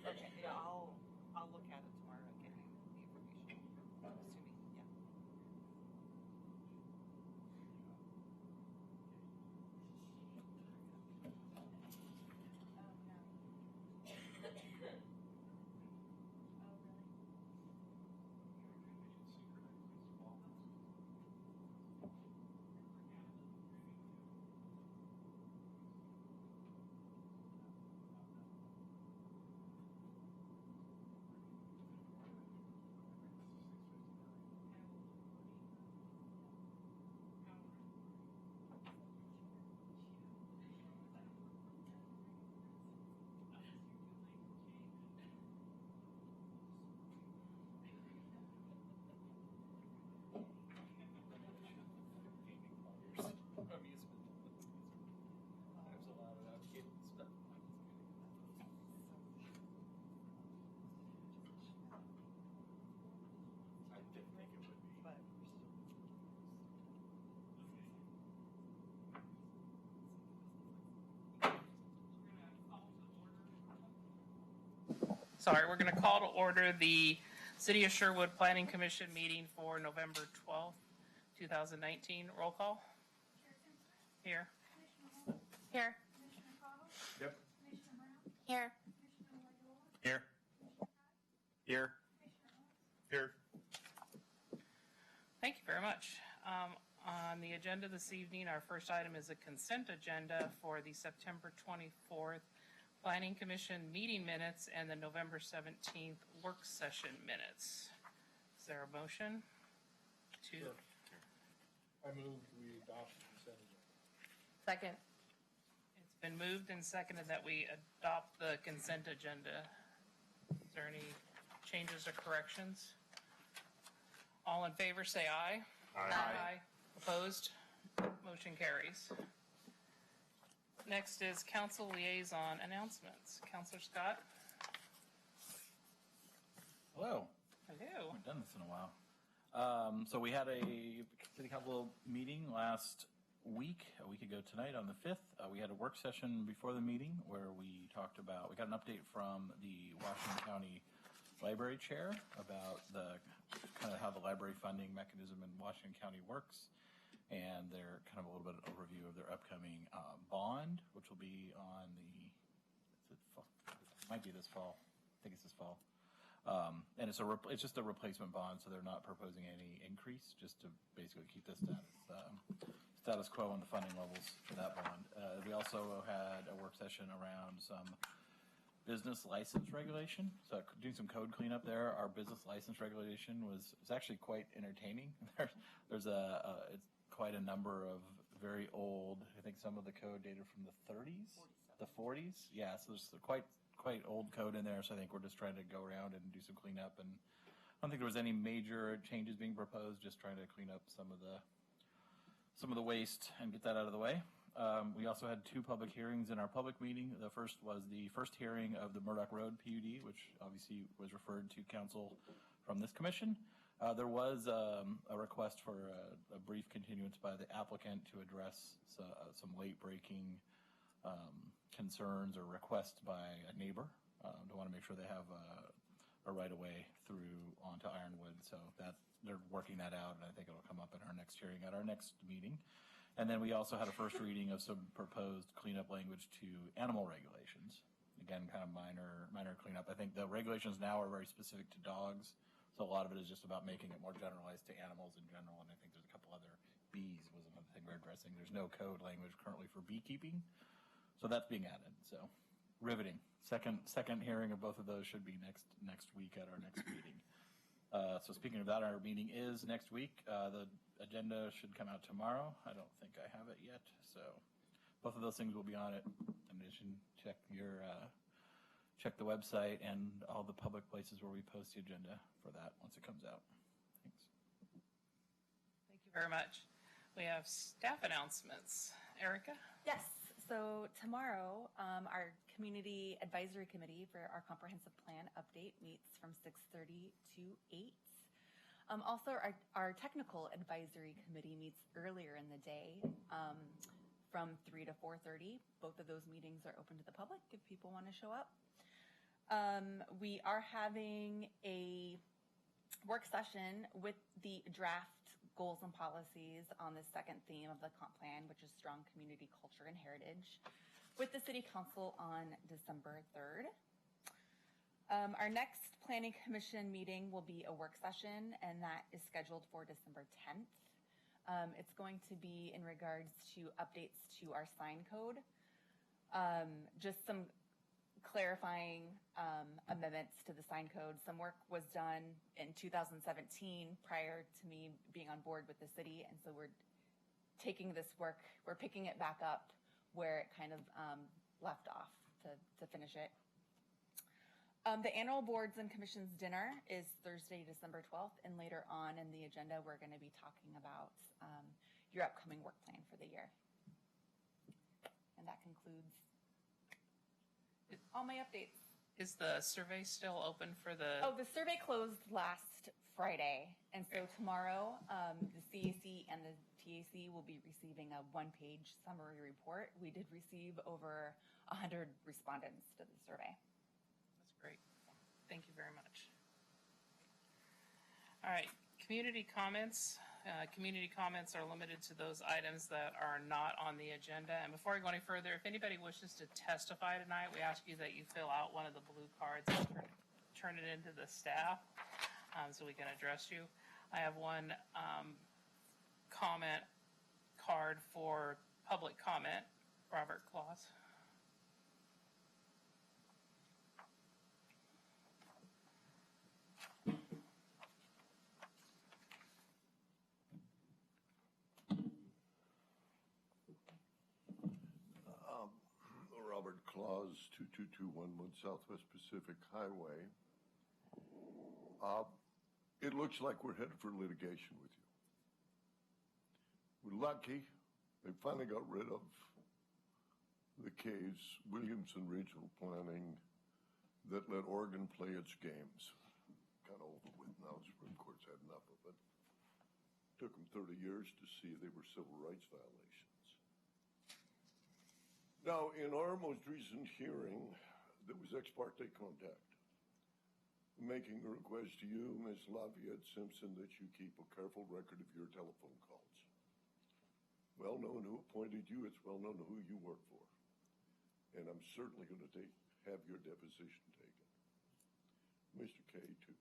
Okay, yeah, I'll look at it tomorrow and get you the information. Assuming, yeah. Amusement. There's a lot of that kid stuff. I didn't think it would be. But we're still. Sorry, we're going to call to order the City of Sherwood Planning Commission meeting for November 12th, 2019. Roll call. Here. Here. Yep. Here. Here. Here. Here. Thank you very much. On the agenda this evening, our first item is a consent agenda for the September 24th Planning Commission meeting minutes and the November 17th work session minutes. Is there a motion to? Sure. I move we adopt the consent agenda. Second. It's been moved and seconded that we adopt the consent agenda. Is there any changes or corrections? All in favor, say aye. Aye. Opposed? Motion carries. Next is council liaison announcements. Councilor Scott? Hello. Hello. We've done this in a while. So we had a city council meeting last week, a week ago tonight on the 5th. We had a work session before the meeting where we talked about, we got an update from the Washington County Library Chair about the kind of how the library funding mechanism in Washington County works. And they're kind of a little bit of an overview of their upcoming bond, which will be on the, it might be this fall. I think it's this fall. And it's just a replacement bond, so they're not proposing any increase, just to basically keep the status quo on the funding levels for that bond. We also had a work session around some business license regulation. So doing some code cleanup there. Our business license regulation was actually quite entertaining. There's it's quite a number of very old, I think some of the code dated from the 30s, the 40s. Yeah, so there's quite old code in there. So I think we're just trying to go around and do some cleanup. And I don't think there was any major changes being proposed, just trying to clean up some of the waste and get that out of the way. We also had 2 public hearings in our public meeting. The first was the first hearing of the Murdoch Road PUD, which obviously was referred to council from this commission. There was a request for a brief continuance by the applicant to address some late-breaking concerns or requests by a neighbor. To want to make sure they have a right-of-way through onto Ironwood. So that they're working that out, and I think it'll come up in our next hearing at our next meeting. And then we also had a first reading of some proposed cleanup language to animal regulations. Again, kind of minor cleanup. I think the regulations now are very specific to dogs. So a lot of it is just about making it more generalized to animals in general. And I think there's a couple other bees was another thing we're addressing. There's no code language currently for beekeeping. So that's being added. So riveting. Second hearing of both of those should be next week at our next meeting. So speaking of that, our meeting is next week. The agenda should come out tomorrow. I don't think I have it yet. So both of those things will be on it. In addition, check the website and all the public places where we post the agenda for that once it comes out. Thanks. Thank you very much. We have staff announcements. Erica? Yes. So tomorrow, our community advisory committee for our comprehensive plan update meets from 6:30 to 8. Also, our technical advisory committee meets earlier in the day from 3 to 4:30. Both of those meetings are open to the public if people want to show up. We are having a work session with the draft goals and policies on the second theme of the comp plan, which is strong community culture and heritage, with the City Council on December 3rd. Our next Planning Commission meeting will be a work session, and that is scheduled for December 10th. It's going to be in regards to updates to our sign code, just some clarifying amendments to the sign code. Some work was done in 2017 prior to me being on board with the city, and so we're taking this work, we're picking it back up where it kind of left off to finish it. The annual boards and commissions dinner is Thursday, December 12th, and later on in the agenda, we're going to be talking about your upcoming work plan for the year. And that concludes all my updates. Is the survey still open for the? Oh, the survey closed last Friday, and so tomorrow, the CAC and the TAC will be receiving a one-page summary report. We did receive over 100 respondents to the survey. That's great. Thank you very much. All right, community comments. Community comments are limited to those items that are not on the agenda. And before I go any further, if anybody wishes to testify tonight, we ask you that you fill out one of the blue cards and turn it into the staff so we can address you. I have one comment card for public comment. Robert Kloss. Robert Kloss, 22211 Southwest Pacific Highway. It looks like we're headed for litigation with you. We're lucky they finally got rid of the case, Williamson Regional Planning, that let Oregon play its games. Kind of over with now. The Supreme Court's had enough of it. Took them 30 years to see they were civil rights violations. Now, in our most recent hearing, there was ex parte contact, making a request to you, Ms. Lafayette Simpson, that you keep a careful record of your telephone calls. Well known who appointed you, it's well known who you work for. And I'm certainly going to have your deposition taken. Mr. K, too.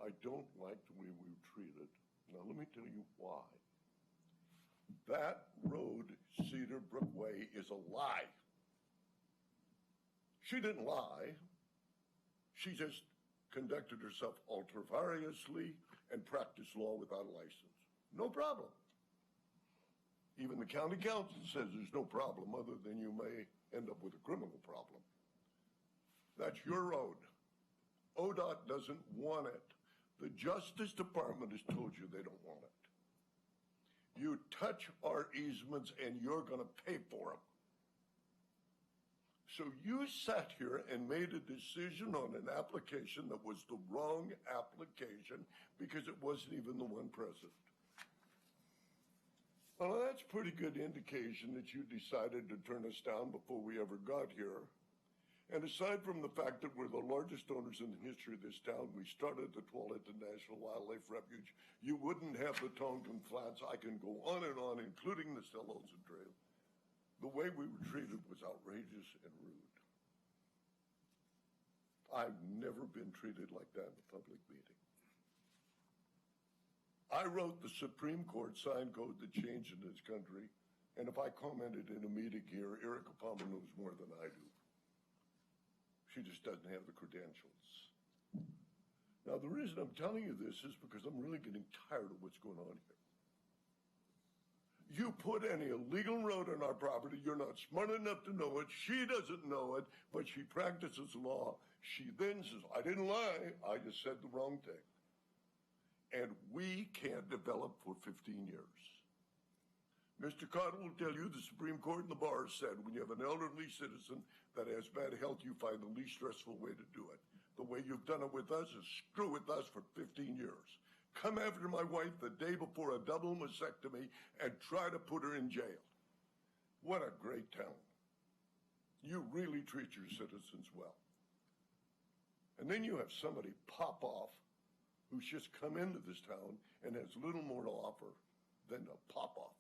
I don't like the way we were treated. Now, let me tell you why. That road, Cedar Brook Way, is a lie. She didn't lie. She just conducted herself ultra-variously and practiced law without a license. No problem. Even the county council says there's no problem other than you may end up with a criminal problem. That's your road. ODOT doesn't want it. The Justice Department has told you they don't want it. You touch our easements and you're going to pay for them. So you sat here and made a decision on an application that was the wrong application because it wasn't even the one present. Well, that's pretty good indication that you decided to turn us down before we ever got here. And aside from the fact that we're the largest owners in the history of this town, we started the Tualatin National Wildlife Refuge. You wouldn't have the Tonkin Flats. I can go on, including the Stellosa Trail. The way we were treated was outrageous and rude. I've never been treated like that in a public meeting. I wrote the Supreme Court sign code that changed in this country, and if I commented in a meeting here, Erica Palmer knows more than I do. She just doesn't have the credentials. Now, the reason I'm telling you this is because I'm really getting tired of what's going on here. You put any illegal road on our property, you're not smart enough to know it, she doesn't know it, but she practices law. She then says, I didn't lie, I just said the wrong thing. And we can't develop for 15 years. Mr. Carter will tell you the Supreme Court and the bar said when you have an elderly citizen that has bad health, you find the least stressful way to do it. The way you've done it with us is screw with us for 15 years. Come after my wife the day before a double mastectomy and try to put her in jail. What a great town. You really treat your citizens well. And then you have somebody pop off who's just come into this town and has little more to offer than a pop off.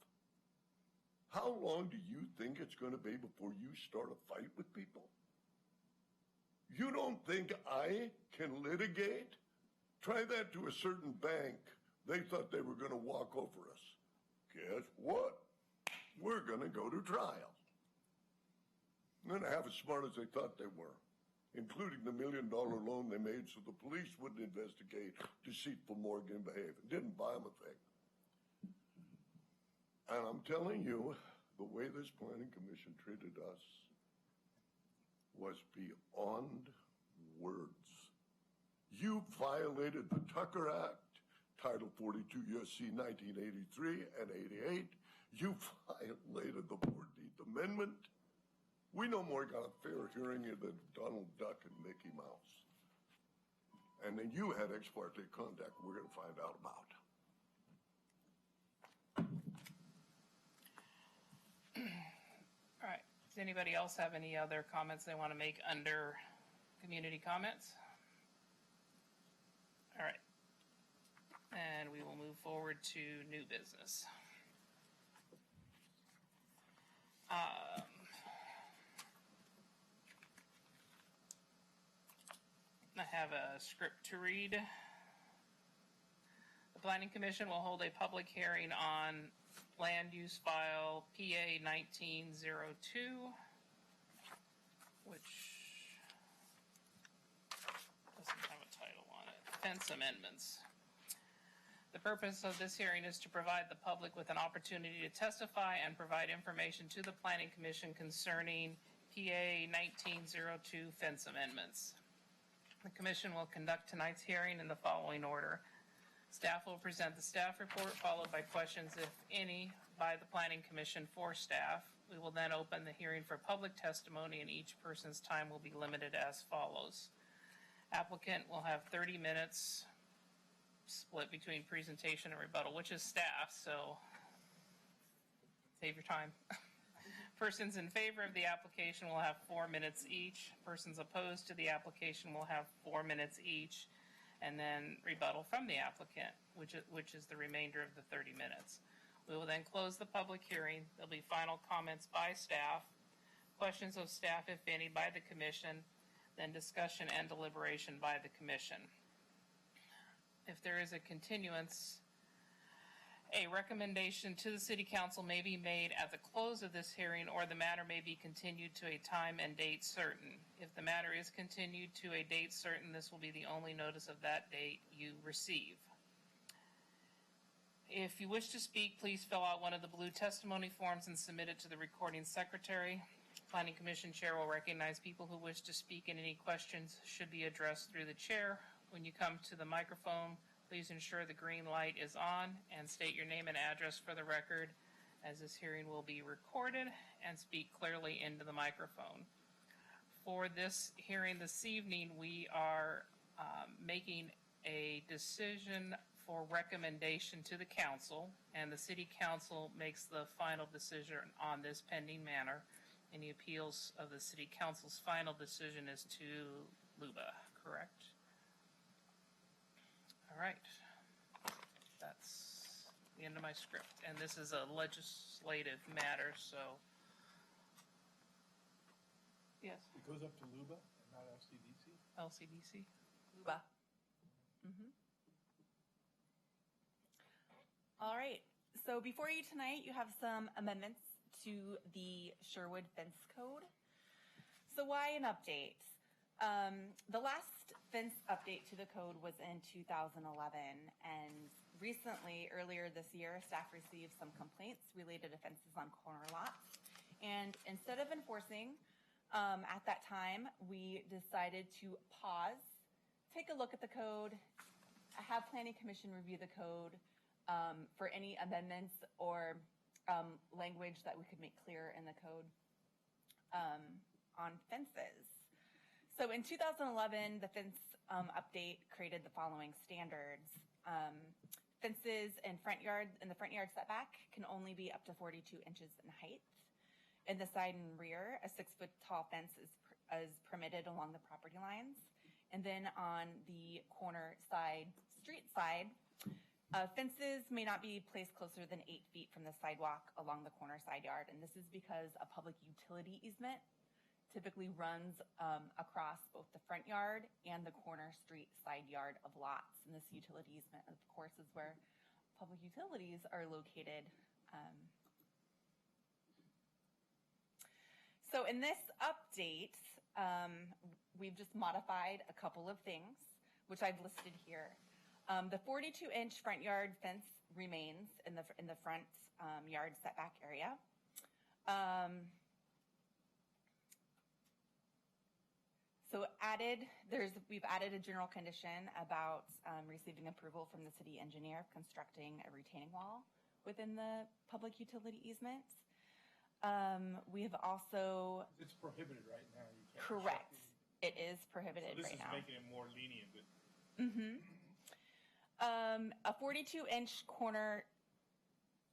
How long do you think it's going to be before you start a fight with people? You don't think I can litigate? Try that to a certain bank. They thought they were going to walk over us. Guess what? We're going to go to trial. And they're half as smart as they thought they were, including the $1 million loan they made so the police wouldn't investigate deceitful mortgage behavior. Didn't buy them a thing. And I'm telling you, the way this planning commission treated us was beyond words. You violated the Tucker Act, Title 42 U.S.C. 1983 and 88. You violated the 14th Amendment. We no more got a fair hearing than Donald Duck and Mickey Mouse. And then you had ex parte contact we're going to find out about. All right. Does anybody else have any other comments they want to make under community comments? All right. And we will move forward to new business. I have a script to read. The Planning Commission will hold a public hearing on land use file PA 1902, which doesn't have a title on it, fence amendments. The purpose of this hearing is to provide the public with an opportunity to testify and provide information to the Planning Commission concerning PA 1902 fence amendments. The Commission will conduct tonight's hearing in the following order. Staff will present the staff report, followed by questions, if any, by the Planning Commission for staff. We will then open the hearing for public testimony, and each person's time will be limited as follows. Applicant will have 30 minutes split between presentation and rebuttal, which is staff, so save your time. Persons in favor of the application will have 4 minutes each. Persons opposed to the application will have 4 minutes each, and then rebuttal from the applicant, which is the remainder of the 30 minutes. We will then close the public hearing. There'll be final comments by staff, questions of staff, if any, by the commission, then discussion and deliberation by the commission. If there is a continuance, a recommendation to the City Council may be made at the close of this hearing, or the matter may be continued to a time and date certain. If the matter is continued to a date certain, this will be the only notice of that date you receive. If you wish to speak, please fill out one of the blue testimony forms and submit it to the recording secretary. Planning Commission Chair will recognize people who wish to speak, and any questions should be addressed through the chair. When you come to the microphone, please ensure the green light is on and state your name and address for the record, as this hearing will be recorded, and speak clearly into the microphone. For this hearing this evening, we are making a decision for recommendation to the council, and the City Council makes the final decision on this pending matter. Any appeals of the City Council's final decision is to LUBA, correct? All right. That's the end of my script. And this is a legislative matter, so. Yes, It goes up to LUBA and not LCDC? LCDC. Luba. All right. So before you tonight, you have some amendments to the Sherwood Fence Code. So why an update? The last fence update to the code was in 2011, and recently, earlier this year, staff received some complaints related to fences on corner lots. And instead of enforcing, at that time, we decided to pause, take a look at the code, have Planning Commission review the code for any amendments or language that we could make clear in the code on fences. So in 2011, the fence update created the following standards. Fences in the front yard setback can only be up to 42 inches in height. In the side and rear, a 6-foot tall fence is permitted along the property lines. And then on the corner side, street side, fences may not be placed closer than 8 feet from the sidewalk along the corner side yard. And this is because a public utility easement typically runs across both the front yard and the corner street side yard of lots. And this utility easement, of course, is where public utilities are located. So in this update, we've just modified a couple of things, which I've listed here. The 42-inch front yard fence remains in the front yard setback area. So we've added a general condition about receiving approval from the city engineer of constructing a retaining wall within the public utility easement. We have also... It's prohibited right now. You can't. Correct. It is prohibited So right now. this is making it more lenient, but A 42-inch corner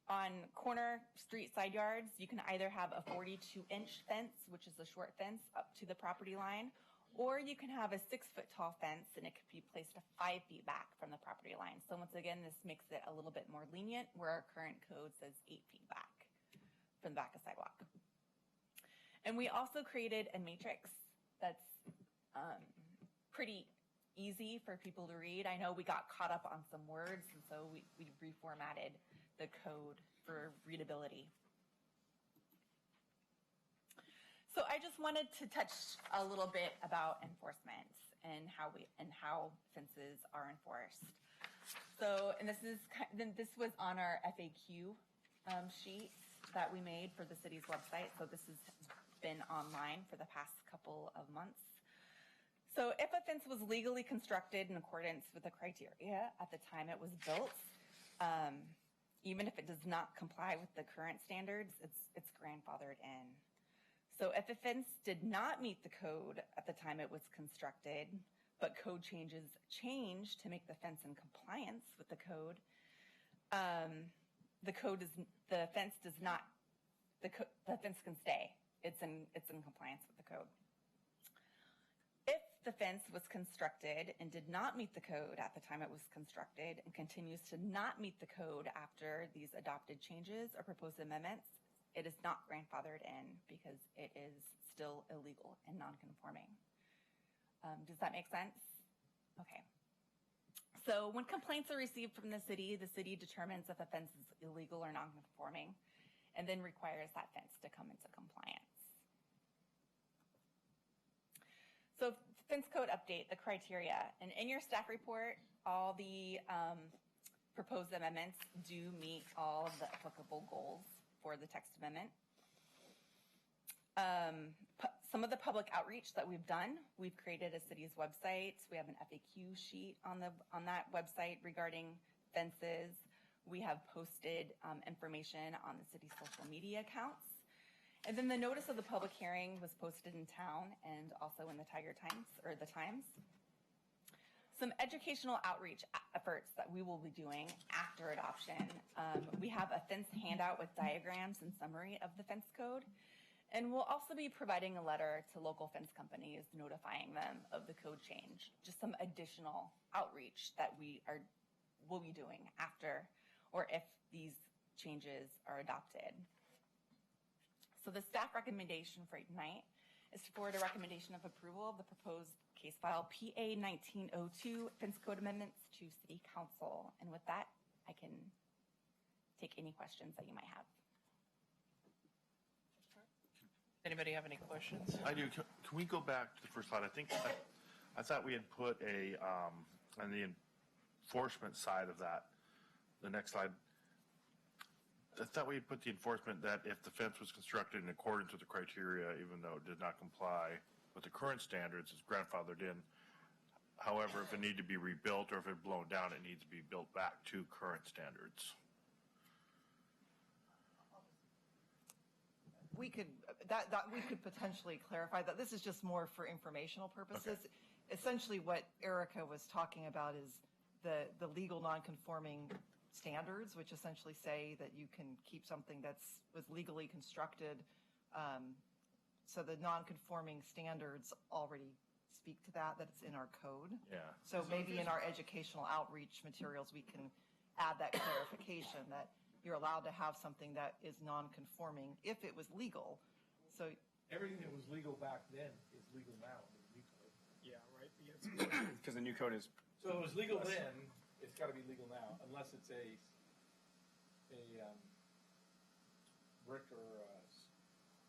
on corner street side yards, you can either have a 42-inch fence, which is a short fence up to the property line, or you can have a 6-foot tall fence, and it could be placed 5 feet back from the property line. So once again, this makes it a little bit more lenient, where our current code says 8 feet back from the back of sidewalk. And we also created a matrix that's pretty easy for people to read. I know we got caught up on some words, and so we reformatted the code for readability. So I just wanted to touch a little bit about enforcement and how fences are enforced. So, and this was on our FAQ sheet that we made for the city's website. So this has been online for the past couple of months. So if a fence was legally constructed in accordance with the criteria at the time it was built, even if it does not comply with the current standards, it's grandfathered in. So if a fence did not meet the code at the time it was constructed, but code changes changed to make the fence in compliance with the code, the fence can stay. It's in compliance with the code. If the fence was constructed and did not meet the code at the time it was constructed and continues to not meet the code after these adopted changes or proposed amendments, it is not grandfathered in because it is still illegal and non-conforming. Does that make sense? Okay. So when complaints are received from the city determines if a fence is illegal or non-conforming and then requires that fence to come into compliance. So fence code update, the criteria. And in your staff report, all the proposed amendments do meet all of the applicable goals for the text amendment. Some of the public outreach that we've done, we've created a city's website. We have an FAQ sheet on that website regarding fences. We have posted information on the city's social media accounts. And then the notice of the public hearing was posted in town and also in the Times. Some educational outreach efforts that we will be doing after adoption. We have a fence handout with diagrams and summary of the fence code. And we'll also be providing a letter to local fence companies notifying them of the code change. Just some additional outreach that we'll be doing after or if these changes are adopted. So the staff recommendation for tonight is to forward a recommendation of approval of the proposed case file PA 1902 fence code amendments to City Council. And with that, I can take any questions that you might have. Anybody have any questions? I do. Can we go back to the first slide? I thought we had put on the enforcement side of that, the next slide, I thought we had put the enforcement that if the fence was constructed in accordance with the criteria, even though it did not comply with the current standards, it's grandfathered in. However, if it needed to be rebuilt or if it blown down, it needs to be built back to current standards. We could potentially clarify that. This is just more for informational purposes. Okay. Essentially, what Erica was talking about is the legal non-conforming standards, which essentially say that you can keep something was legally constructed. So the non-conforming standards already speak to that it's in our code. Yeah. So maybe in our educational outreach materials, we can add that clarification that you're allowed to have something that is non-conforming if it was legal. So Everything that was legal back then is legal now in the new code. Yeah, right, because the new code is, So it was legal then, it's gotta be legal now, unless it's a brick or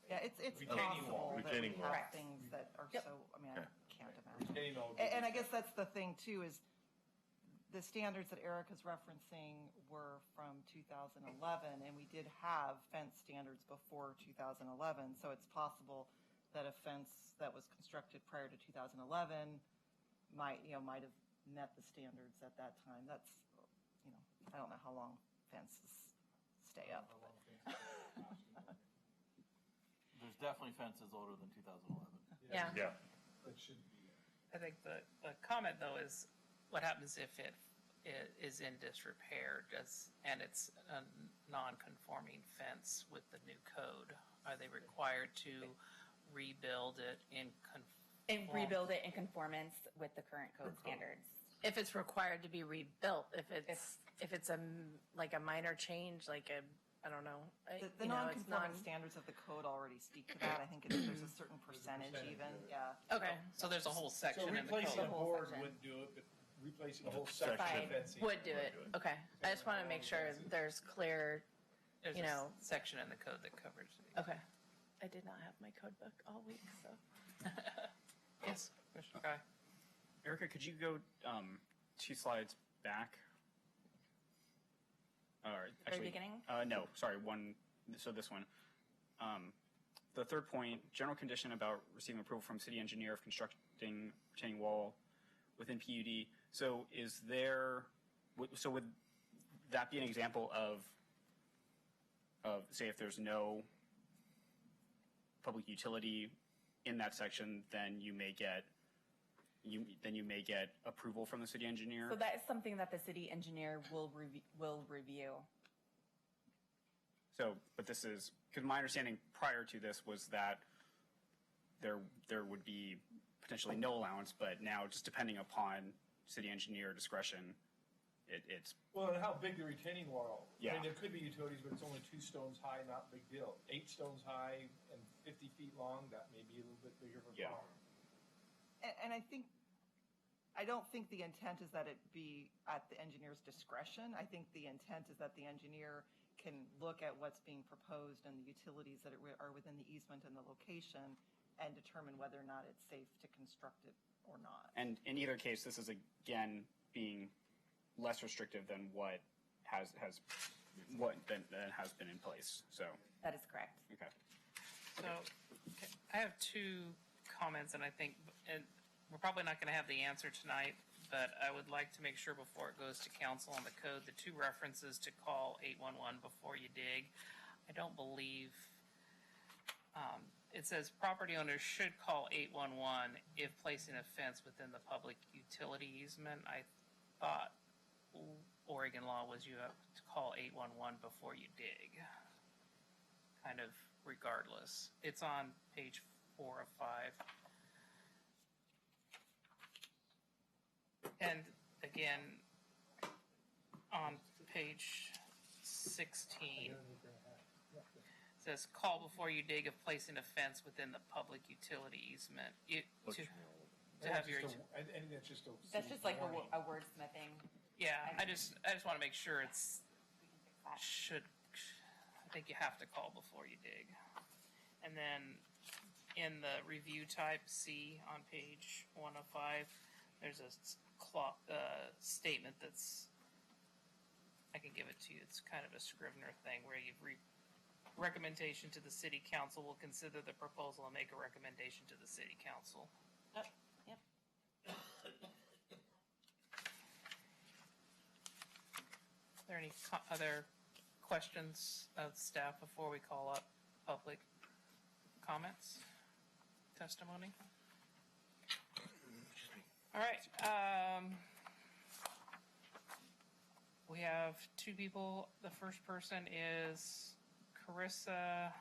yeah, it's Retaining wall. possible that we Retaining wall. have things that are Yep. so, I mean, Okay. I can't imagine. retaining wall. And I guess that's the thing too, is the standards that Erica's referencing were from 2011, and we did have fence standards before 2011, so it's possible that a fence that was constructed prior to 2011 might have met the standards at that time. That's, I don't know how long fences stay up. but- There's definitely fences older than 2011. Yeah. Yeah. That should be. I think the comment, though, is what happens if it is in disrepair, and it's a non-conforming fence with the new code? Are they required to rebuild it in And rebuild it in conformance with the current code standards. If it's required to be rebuilt, if it's like a minor change, like I don't know. The non-conforming standards of the code already speak to that. I think there's a certain percentage even, yeah. Okay, So there's a whole So section in the replacing a code. board wouldn't do it, but replacing a whole section Section. of fencing. would do it. Okay, I just want to make sure there's clear. There's you a know. section in the code that covers it. Okay, I did not have my code book all week, so. Yes, Commissioner Guy. Erica, could you go 2 slides back? Or actually, beginning? No, sorry, one. So this one. The third point, general condition about receiving approval from city engineer of constructing retaining wall within PUD. So would that be an example of say if there's no public utility in that section, then you may get approval from the city engineer? So that is something that the city engineer will review. So, but this is, because my understanding prior to this was that there would be potentially no allowance, but now just depending upon city engineer discretion, it's, Well, and how big the retaining wall? I Yeah. mean, there could be utilities, but it's only 2 stones high, not a big deal. 8 stones high and 50 feet long, that may be a little bit bigger of a Yeah. problem. And I don't think the intent is that it be at the engineer's discretion. I think the intent is that the engineer can look at what's being proposed and the utilities that are within the easement and the location and determine whether or not it's safe to construct it or not. and in either case, this is again being less restrictive than what has been in place. So, That is correct. okay. So I have 2 comments, and I think, and we're probably not going to have the answer tonight, but I would like to make sure before it goes to council on the code, the 2 references to call 811 before you dig. I don't believe, it says property owners should call 811 if placing a fence within the public utility easement. I thought Oregon law was you have to call 811 before you dig, kind of regardless. It's on page 4 of 5. And again, on page 16, it says, call before you dig if placing a fence within the public utility easement. To have your, I think that's just a. That's just like warning. a wordsmithing. yeah, I just want to make sure it's, I think you have to call before you dig. And then in the review type C on page 1 of 5, there's a statement that's, I can give it to you, it's kind of a Scrivener thing where you've recommendation to the city council will consider the proposal and make a recommendation to the city council. Yep. Are there any other questions of staff before we call up public comments, testimony? All right. We have 2 people. The first person is Carissa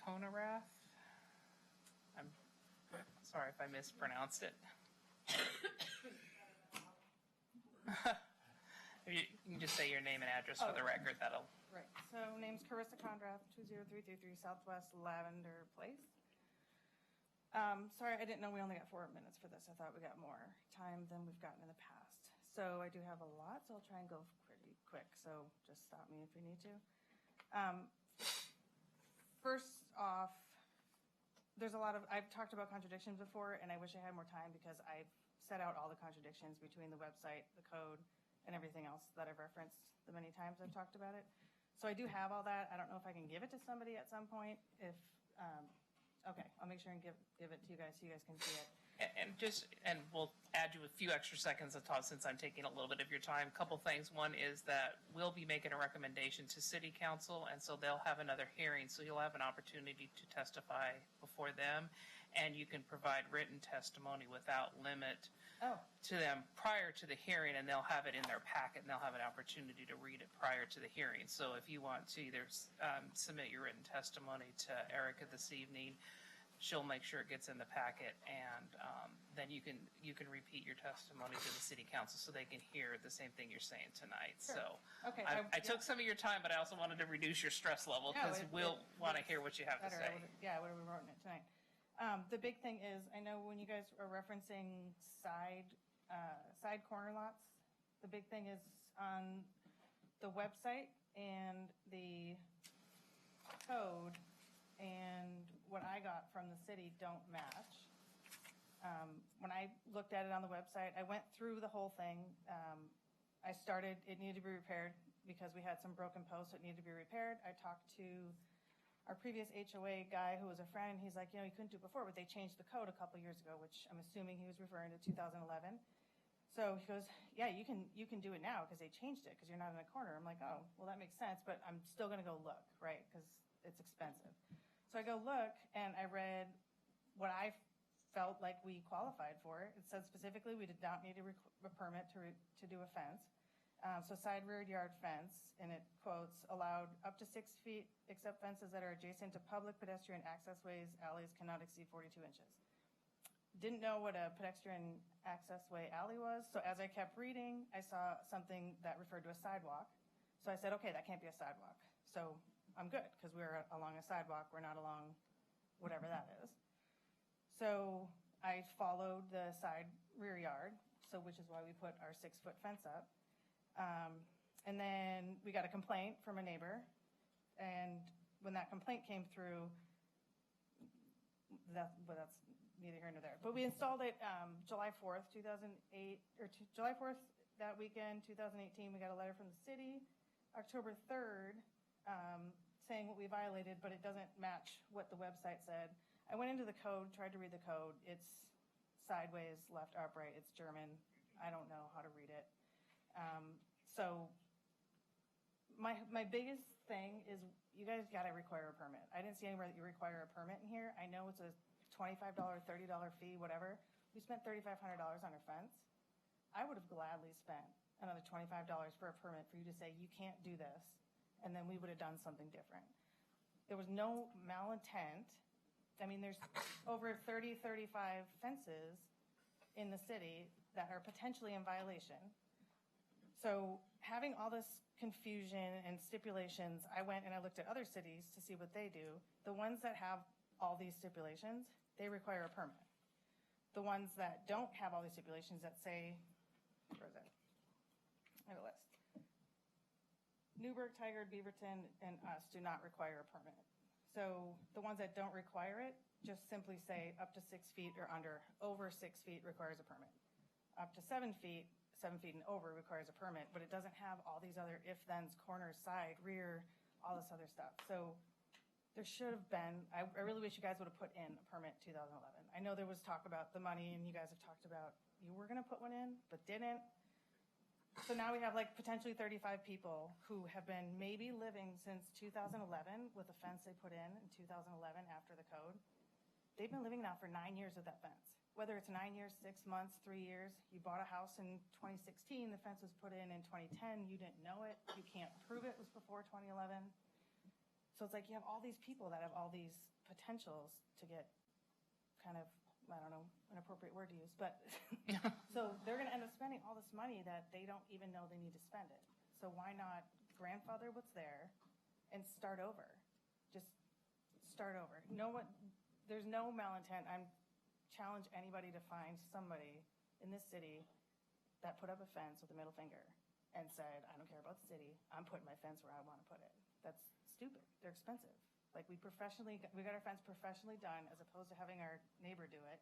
Konarath. I'm Sorry if I mispronounced it. You can just say your name and address for the record. That'll. Right. So name's Carissa Condrath, 20333 Southwest Lavender Place. Sorry, I didn't know we only got 4 minutes for this. I thought we got more time than we've gotten in the past. So I do have a lot, so I'll try and go pretty quick. So just stop me if we need to. First off, there's a lot of, I've talked about contradictions before, and I wish I had more time because I've set out all the contradictions between the website, the code, and everything else that I've referenced the many times I've talked about it. So I do have all that. I don't know if I can give it to somebody at some point. If okay, I'll make sure and give it to you guys so you guys can see it. And we'll add you a few extra seconds of talk since I'm taking a little bit of your time. Couple things. One is that we'll be making a recommendation to City Council, and so they'll have another hearing, so you'll have an opportunity to testify before them, and you can provide written testimony without limit to them prior to the hearing, and they'll have it in their packet, and they'll have an opportunity to read it prior to the hearing. So if you want to either submit your written testimony to Erica this evening, she'll make sure it gets in the packet, and then you can repeat your testimony to the City Council so they can hear the same thing you're saying tonight. Sure. So Okay, I took some of your time, but I also wanted to reduce your stress level because we'll want to hear what you have to say. I would have written it tonight. The big thing is, I know when you guys are referencing side corner lots, the big thing is on the website and the code and what I got from the city don't match. When I looked at it on the website, I went through the whole thing. I started, it needed to be repaired because we had some broken posts that needed to be repaired. I talked to our previous HOA guy who was a friend. He's like, you couldn't do it before, but they changed the code a couple years ago, which I'm assuming he was referring to 2011. So he goes, yeah, you can do it now because they changed it because you're not in a corner. I'm like, oh, well, that makes sense, but I'm still going to go look, right, because it's expensive. So I go look, and I read what I felt like we qualified for. It said specifically we did not need a permit to do a fence. So side rear yard fence, and it quotes, allowed up to 6 feet except fences that are adjacent to public pedestrian access ways, alleys cannot exceed 42 inches. Didn't know what a pedestrian access way alley was, so as I kept reading, I saw something that referred to a sidewalk. So I said, okay, that can't be a sidewalk. So I'm good, because we're along a sidewalk, we're not along whatever that is. So I followed the side rear yard, which is why we put our 6-foot fence up. And then we got a complaint from a neighbor, and when that complaint came through, that's neither here nor there. But we installed it July 4th, 2008, or July 4th that weekend, 2018. We got a letter from the city, October 3rd, saying what we violated, but it doesn't match what the website said. I went into the code, tried to read the code. It's sideways, left, upright. It's German. I don't know how to read it. So my biggest thing is you guys got to require a permit. I didn't see anywhere that you require a permit in here. I know it's a $25, $30 fee, whatever. We spent $3,500 on our fence. I would have gladly spent another $25 for a permit for you to say you can't do this, and then we would have done something different. There was no malintent. I mean, there's over 30, 35 fences in the city that are potentially in violation. So having all this confusion and stipulations, I went and I looked at other cities to see what they do. The ones that have all these stipulations, they require a permit. The ones that don't have all these stipulations that say, where is it? I have a list. Newburgh, Tigard, Beaverton, and us do not require a permit. So the ones that don't require it just simply say up to 6 feet or under. Over 6 feet requires a permit. Up to 7 feet, 7 feet and over requires a permit, but it doesn't have all these other if-thens, corners, side, rear, all this other stuff. So there should have been, I really wish you guys would have put in a permit 2011. I know there was talk about the money, and you guys have talked about you were going to put one in, but didn't. So now we have like potentially 35 people who have been maybe living since 2011 with a fence they put in 2011 after the code. They've been living now for 9 years with that fence. Whether it's 9 years, 6 months, 3 years, you bought a house in 2016, the fence was put in 2010, you didn't know it, you can't prove it was before 2011. So it's like you have all these people that have all these potentials to get kind of, I don't know, appropriate word to use, but, so they're gonna end up spending all this money that they don't even know they need to spend it. So why not grandfather what's there and start over? Just start over. There's no malintent. Challenge anybody to find somebody in this city that put up a fence with a middle finger and said, I don't care about the city, I'm putting my fence where I want to put it. That's stupid. They're expensive. Like we got our fence professionally done as opposed to having our neighbor do it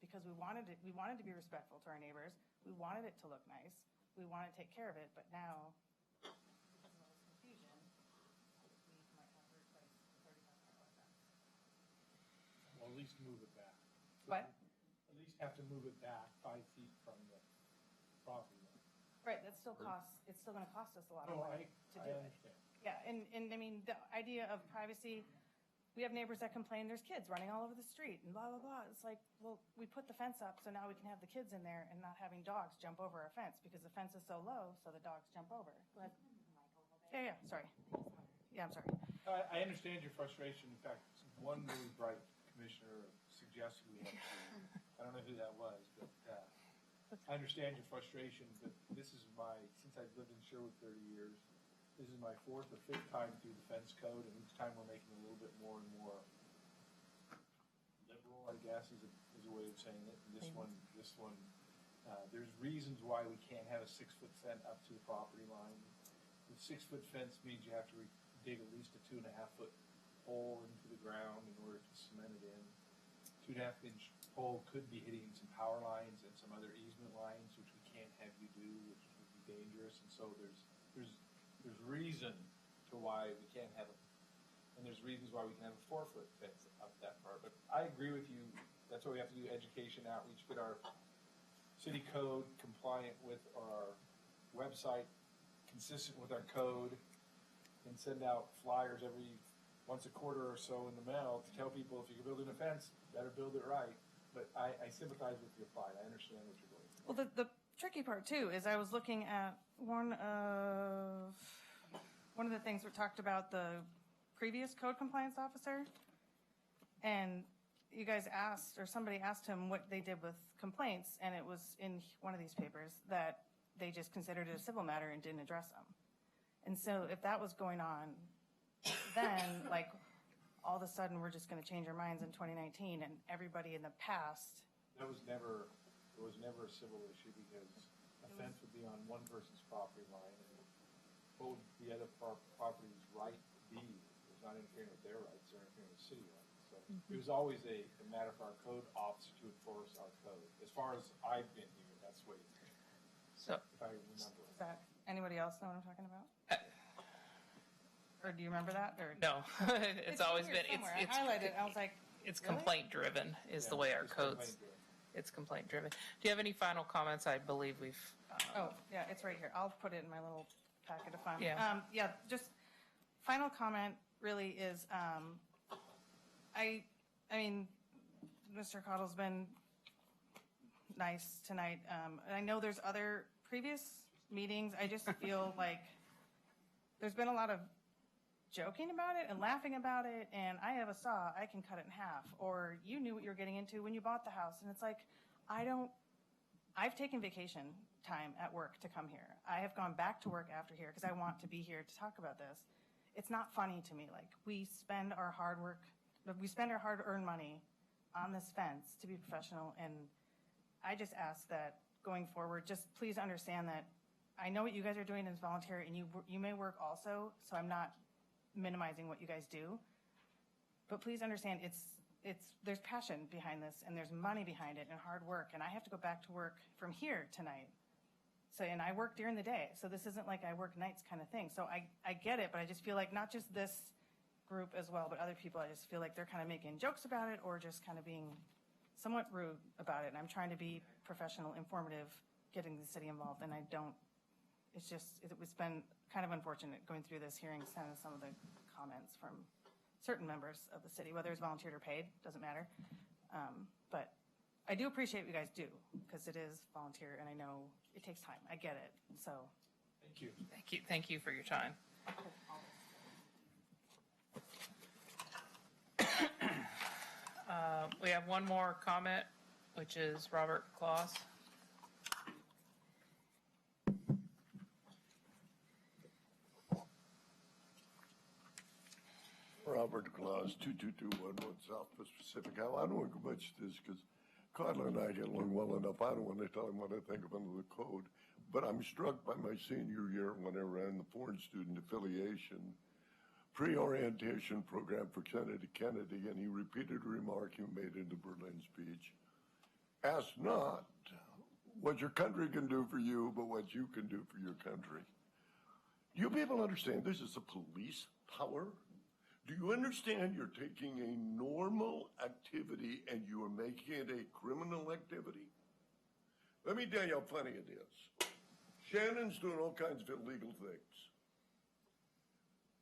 because we wanted to be respectful to our neighbors. We wanted it to look nice. We wanted to take care of it, but now, because of all this confusion, we might have to replace the $35,000 fence. Well, at least move it back. What? At least have to move it back 5 feet from the property line. Right, it's still gonna cost us a lot of No, money to I do it. understand. Yeah, and I mean, the idea of privacy, we have neighbors that complain there's kids running all over the street and blah, blah, blah. It's like, well, we put the fence up so now we can have the kids in there and not having dogs jump over our fence because the fence is so low, so the dogs jump over. Go ahead. Yeah, sorry. Yeah, I'm sorry. I understand your frustration. In fact, one really bright commissioner suggested we have to, I don't know who that was, but I understand your frustration, but this is since I've lived in Sherwood 30 years, this is my 4th or 5th time through the fence code, and each time we're making it a little bit more and more liberal, I guess, is a way of saying it. And this one, there's reasons why we can't have a 6-foot fence up to the property line. The 6-foot fence means you have to dig at least a 2.5-foot hole into the ground in order to cement it in. 2.5-inch hole could be hitting some power lines and some other easement lines, which we can't have you do, which would be dangerous. And so there's reason to why we can't have and there's reasons why we can have a 4-foot fence up that far. But I agree with you. That's why we have to do education outreach, get our city code compliant with our website, consistent with our code, and send out flyers once a quarter or so in the mail to tell people if you're building a fence, better build it right. But I sympathize with your plight. I understand what you're going through. Well, the tricky part too is I was looking at one of the things we talked about the previous code compliance officer, and you guys asked, or somebody asked him what they did with complaints, and it was in one of these papers that they just considered it a civil matter and didn't address them. And so if that was going on, then like all of a sudden we're just going to change our minds in 2019, and everybody in the past. It was never a civil issue because a fence would be on one person's property line and what would the other property's right be? It was not interfering with their rights or interfering with city rights. So it was always a matter for our code officer to enforce our code. As far as I've been here, that's the way it's been. So, if I remember. Does that anybody else know what I'm talking about? Or do you remember that? Or no, it's always been, I highlighted it. I was like, it's really? complaint driven is the way our codes, it's complaint driven. Do you have any final comments? I believe we've. Oh, yeah, it's right here. I'll put it in my little packet of fun. Yeah. Just final comment really is, I mean, Mr. Cottle's been nice tonight. And I know there's other previous meetings. I just feel like there's been a lot of joking about it and laughing about it, and I have a saw, I can cut it in half, or you knew what you were getting into when you bought the house, and it's like, I've taken vacation time at work to come here. I have gone back to work after here because I want to be here to talk about this. It's not funny to me. Like, we spend our hard-earned money on this fence to be professional, and I just ask that going forward, just please understand that I know what you guys are doing is voluntary, and you may work also, so I'm not minimizing what you guys do, but please understand there's passion behind this, and there's money behind it, and hard work, and I have to go back to work from here tonight. So, and I work during the day, so this isn't like I work nights kind of thing. So I get it, but I just feel like not just this group as well, but other people, I just feel like they're kind of making jokes about it or just kind of being somewhat rude about it. And I'm trying to be professional, informative, getting the city involved, and I don't. It's been kind of unfortunate going through this, hearing some of the comments from certain members of the city, whether it's volunteered or paid, doesn't matter. But I do appreciate what you guys do, because it is volunteer, and I know it takes time. I get it. So thank you. Thank you for your time. We have one more comment which is Robert Kloss. Robert Kloss, 22211 South Pacific. I don't want to go much to this because Carla and I get along well enough. I don't want to tell him what I think of under the code. But I'm struck by my senior year when I ran the foreign student affiliation pre-orientation program for Senator Kennedy, and he repeated a remark you made in the Berlin speech. Ask not what your country can do for you, but what you can do for your country. You people understand this is a police power? Do you understand you're taking a normal activity and you are making it a criminal activity? Let me tell you how funny it is. Shannon's doing all kinds of illegal things.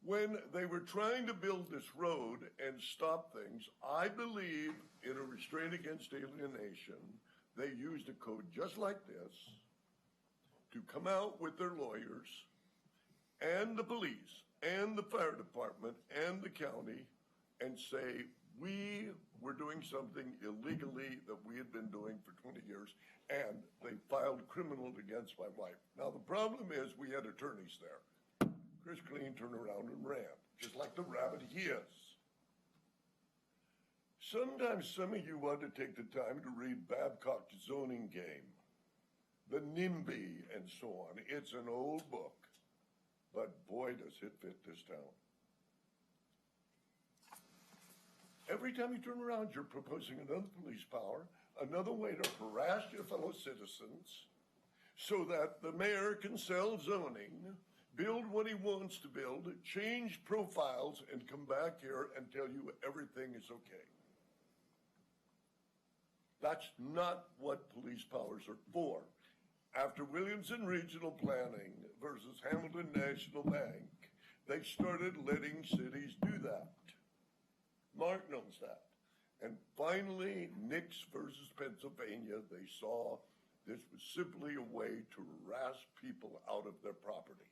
When they were trying to build this road and stop things, I believe in a restraint against alienation, they used a code just like this to come out with their lawyers and the police and the fire department and the county and say, we were doing something illegally that we had been doing for 20 years, and they filed criminal against my wife. Now, the problem is we had attorneys there. Chris Clean turned around and ran, just like the rabbit he is. Sometimes some of you want to take the time to read Babcock's zoning game, the NIMBY and so on. It's an old book, but boy, does it fit this town. Every time you turn around, you're proposing another police power, another way to harass your fellow citizens so that the mayor can sell zoning, build what he wants to build, change profiles, and come back here and tell you everything is okay. That's not what police powers are for. After Williamson Regional Planning versus Hamilton National Bank, they started letting cities do that. Mark knows that. And finally, Nix versus Pennsylvania, they saw this was simply a way to harass people out of their property.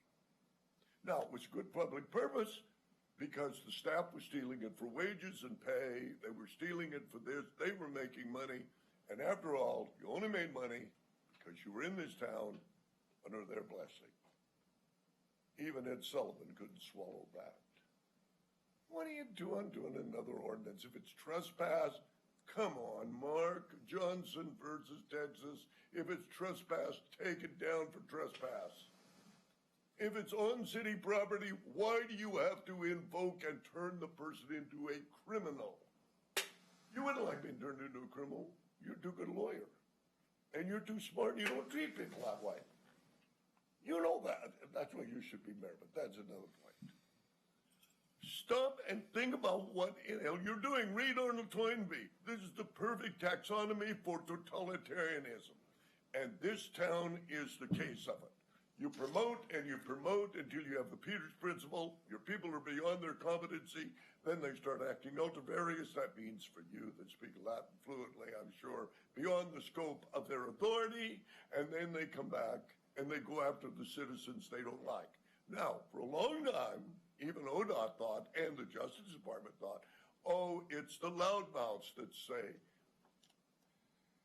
Now, it was good public purpose because the staff was stealing it for wages and pay. They were stealing it for this. They were making money. And after all, you only made money because you were in this town under their blessing. Even Ed Sullivan couldn't swallow that. What are you doing another ordinance? If it's trespass, come on, Mark. Johnson versus Texas. If it's trespass, take it down for trespass. If it's on city property, why do you have to invoke and turn the person into a criminal? You wouldn't like being turned into a criminal. You're too good a lawyer. And you're too smart, and you don't treat people that way. You know that. That's why you should be mayor, but that's another point. Stop and think about what in hell you're doing. Read Arnold Toynbee. This is the perfect taxonomy for totalitarianism. And this town is the case of it. You promote and you promote until you have the Peters Principle. Your people are beyond their competency. Then they start acting ultra-various. That means for you that speak Latin fluently, I'm sure, beyond the scope of their authority. And then they come back and they go after the citizens they don't like. Now, for a long time, even ODOT thought, and the Justice Department thought, oh, it's the loudmouths that say,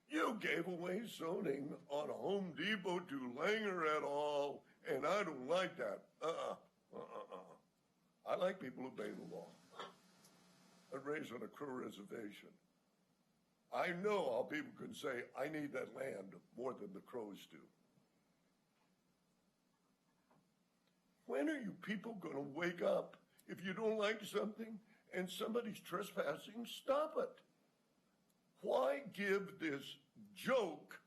you gave away zoning on Home Depot to Langer et al., and I don't like that. I like people who obey the law. I'm raised on a Crow reservation. I know how people can say, I need that land more than the Crows do. When are you people going to wake up? If you don't like something and somebody's trespassing, stop it. Why give this joke,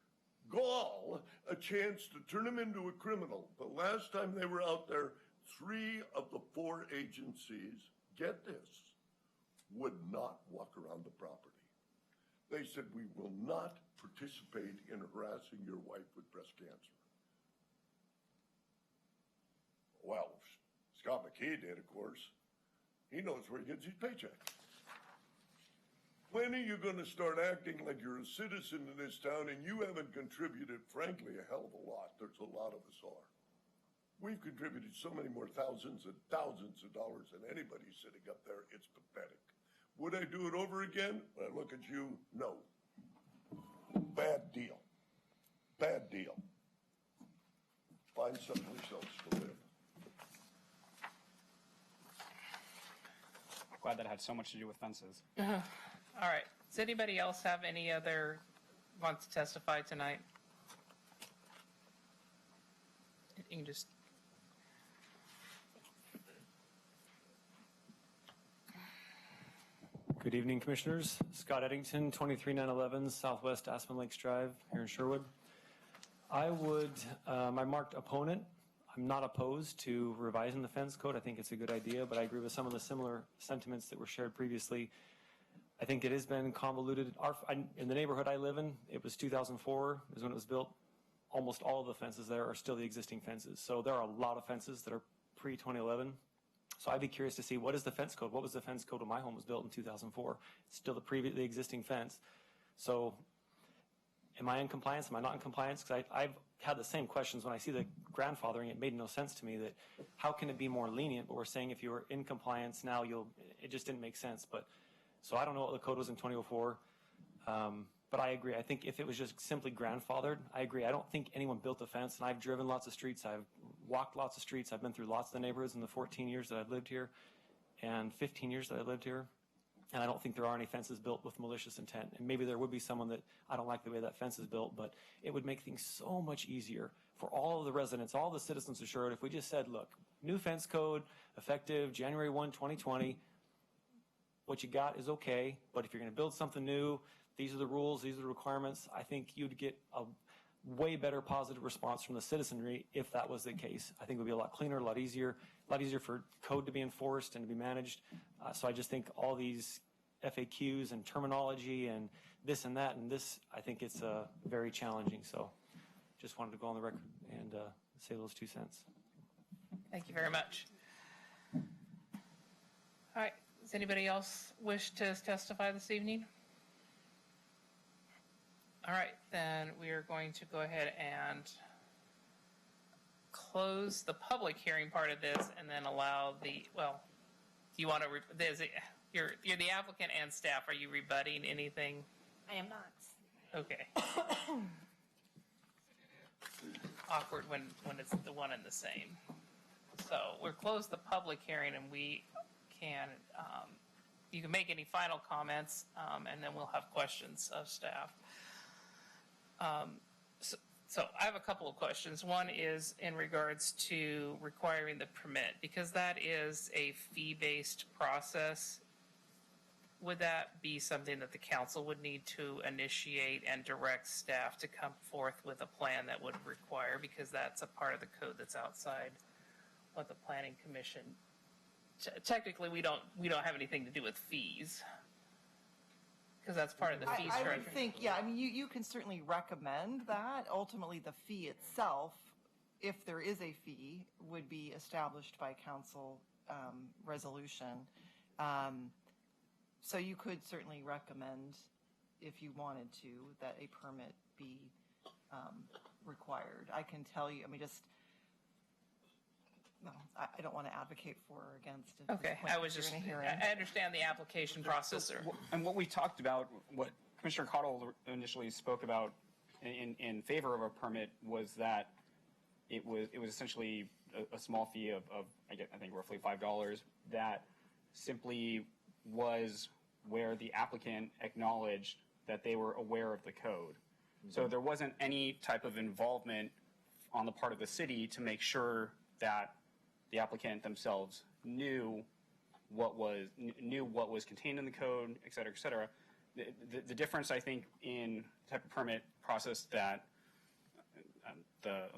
Gall, a chance to turn him into a criminal? The last time they were out there, 3 of the 4 agencies, get this, would not walk around the property. They said, we will not participate in harassing your wife with breast cancer. Well, Scott McKay did, of course. He knows where he gets his paycheck. When are you going to start acting like you're a citizen in this town and you haven't contributed, frankly, a hell of a lot? There's a lot of us are. We've contributed so many more thousands and thousands of dollars than anybody sitting up there. It's pathetic. Would I do it over again? When I look at you, no. had so much to do with fences. All right. Does anybody else have any other, want to testify tonight? You can just. Good evening, Commissioners. Scott Eddington, 23911 Southwest Aspen Lakes Drive here in Sherwood. I marked opponent. I'm not opposed to revising the fence code. I think it's a good idea, but I agree with some of the similar sentiments that were shared previously. I think it has been convoluted. In the neighborhood I live in, it was 2004 is when it was built. Almost all of the fences there are still the existing fences. So there are a lot of fences that are pre-2011. So I'd be curious to see, what is the fence code? What was the fence code when my home was built in 2004? It's still the existing fence. So am I in compliance? Am I not in compliance? Because I've had the same questions when I see the grandfathering. It made no sense to me that how can it be more lenient? But we're saying if you were in compliance now, it just didn't make sense. But so I don't know what the code was in 2004. But I agree. I think if it was just simply grandfathered, I agree. I don't think anyone built a fence, and I've driven lots of streets. I've walked lots of streets. I've been through lots of the neighborhoods in the 14 years that I've lived here and 15 years that I've lived here. And I don't think there are any fences built with malicious intent. And maybe there would be someone that I don't like the way that fence is built, but it would make things so much easier for all of the residents, all the citizens of Sherwood, if we just said, look, new fence code effective January 1, 2020. What you got is okay, but if you're going to build something new, these are the rules, these are the requirements. I think you'd get a way better positive response from the citizenry if that was the case. I think it would be a lot cleaner, a lot easier for code to be enforced and to be managed. So I just think all these FAQs and terminology and this and that and this, I think it's very challenging. So just wanted to go on the record and say those 2 cents. Thank you very much. All right. Does anybody else wish to testify this evening? All right, then we are going to go ahead and close the public hearing part of this and then allow do you want to, you're the applicant and staff. Are you rebutting anything? I am not. Okay. Awkward when it's the one and the same. So we'll close the public hearing and we can, you can make any final comments and then we'll have questions of staff. So I have a couple of questions. One is in regards to requiring the permit, because that is a fee-based process. Would that be something that the council would need to initiate and direct staff to come forth with a plan that would require, because that's a part of the code that's outside what the planning commission, technically we don't have anything to do with fees. Because that's part of the fee structure. I would think, yeah, I mean, you can certainly recommend that. Ultimately, the fee itself, if there is a fee, would be established by council resolution. So you could certainly recommend, if you wanted to, that a permit be required. I can tell you, I mean, no, I don't want to advocate for or against. Okay, I understand the application process. And what we talked about, what Commissioner Cottle initially spoke about in favor of a permit was that it was essentially a small fee of I think roughly $5 that simply was where the applicant acknowledged that they were aware of the code. Mm-hmm. So there wasn't any type of involvement on the part of the city to make sure that the applicant themselves knew what was contained in the code, et cetera, et cetera. The difference, I think, in the type of permit process that the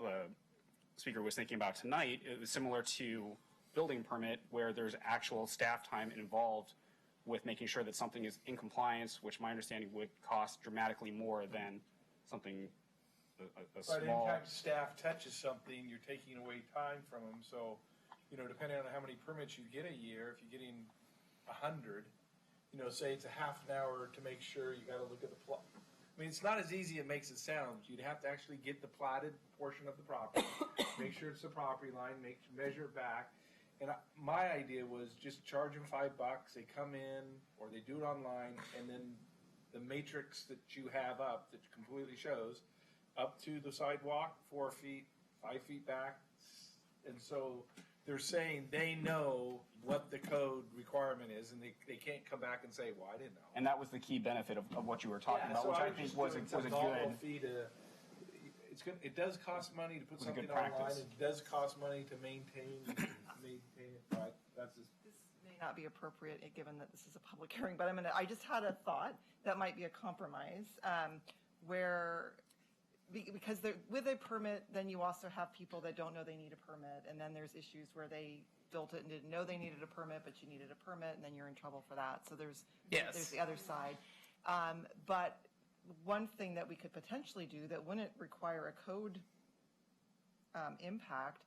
speaker was thinking about tonight, it was similar to building permit, where there's actual staff time involved with making sure that something is in compliance, which my understanding would cost dramatically more than something a small. But anytime staff touches something, you're taking away time from them. So, depending on how many permits you get a year, if you're getting 100, say it's a half an hour to make sure you got to look at the plot. I mean, it's not as easy as it makes it sound. You'd have to actually get the platted portion of the property, make sure it's the property line, measure it back. And my idea was just charge them $5. They come in, or they do it online, and then the matrix that you have up that completely shows up to the sidewalk, 4 feet, 5 feet back. And so they're saying they know what the code requirement is, and they can't come back and say, well, I didn't know. And that was the key benefit of what you were talking about, So which I was think just was doing a some good. nominal fee to, it does cost money to put Was a good something online, practice. it does cost money to maintain it, right? That's just, This may not be appropriate, given that this is a public hearing, but I just had a thought that might be a compromise, where, because with a permit, then you also have people that don't know they need a permit, and then there's issues where they built it and didn't know they needed a permit, but you needed a permit, and then you're in trouble for that. So there's the other side. But one thing that we could potentially do that wouldn't require a code impact,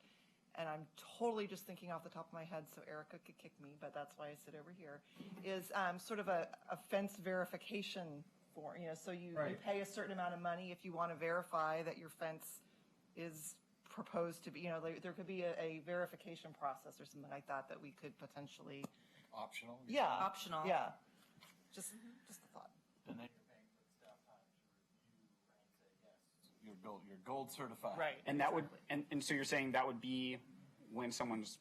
and I'm totally just thinking off the top of my head, so Erica could kick me, but that's why I sit over here, is sort of a fence verification for, so you pay a certain amount of money if you want to verify that your fence is proposed to be, there could be a verification process or something like that we could potentially. Optional? Yeah. Optional. Yeah. Just a thought. And then you're paying for the staff time to review and say, yes, you're gold certified. Right. And that would, and so you're saying that would be when someone's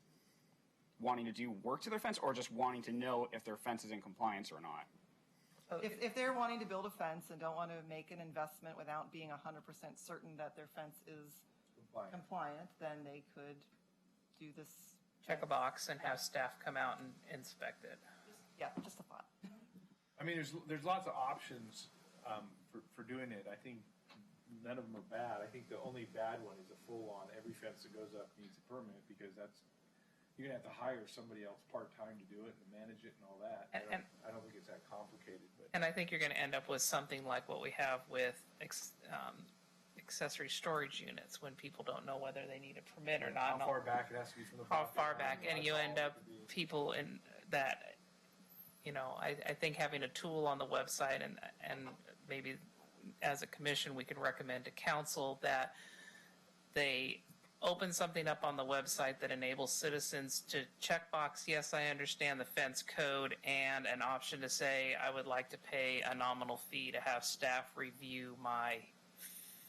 wanting to do work to their fence, or just wanting to know if their fence is in compliance or not? If they're wanting to build a fence and don't want to make an investment without being 100% certain that their fence is compliant, then they could do this. Check a box and have staff come out and inspect it. Yeah, just a thought. I mean, there's lots of options for doing it. I think none of them are bad. I think the only bad one is a full-on, every fence that goes up needs a permit, because you're gonna have to hire somebody else part-time to do it and manage it and all that. I don't think it's that complicated, but. And I think you're going to end up with something like what we have with accessory storage units, when people don't know whether they need a permit or not. How far back it has to be from the How property far line, back, and you end up people in that, I think having a tool on the website, and maybe as a commission, we could recommend to council that they open something up on the website that enables citizens to checkbox, yes, I understand the fence code, and an option to say, I would like to pay a nominal fee to have staff review my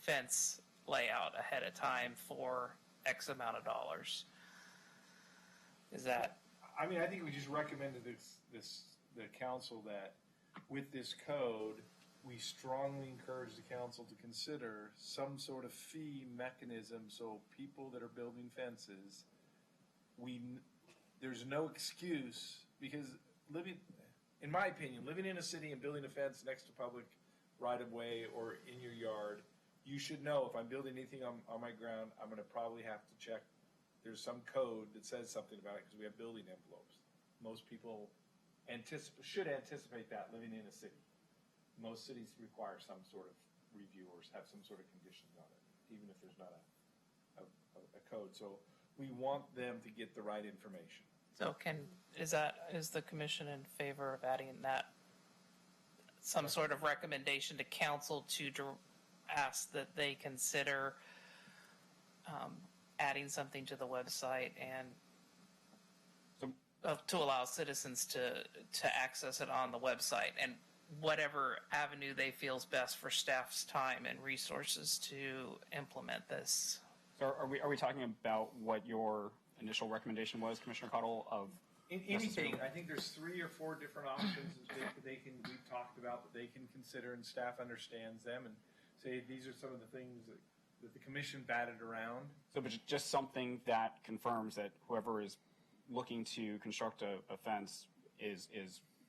fence layout ahead of time for X amount of dollars. Is that? I mean, I think we just recommended the council that with this code, we strongly encourage the council to consider some sort of fee mechanism, so people that are building fences, there's no excuse, because in my opinion, living in a city and building a fence next to public right-of-way or in your yard, you should know if I'm building anything on my ground, I'm gonna probably have to check, there's some code that says something about it, because we have building envelopes. Most people should anticipate that living in a city. Most cities require some sort of review or have some sort of conditions on it, even if there's not a code. So we want them to get the right information. So is the commission in favor of adding that, some sort of recommendation to council to ask that they consider adding something to the website and to allow citizens to access it on the website, and whatever avenue they feel is best for staff's time and resources to implement this? So are we talking about what your initial recommendation was, Commissioner Cottle, of anything? I think there's 3 or 4 different options that we've talked about that they can consider, and staff understands them, and say these are some of the things that the commission batted around. So but just something that confirms that whoever is looking to construct a fence is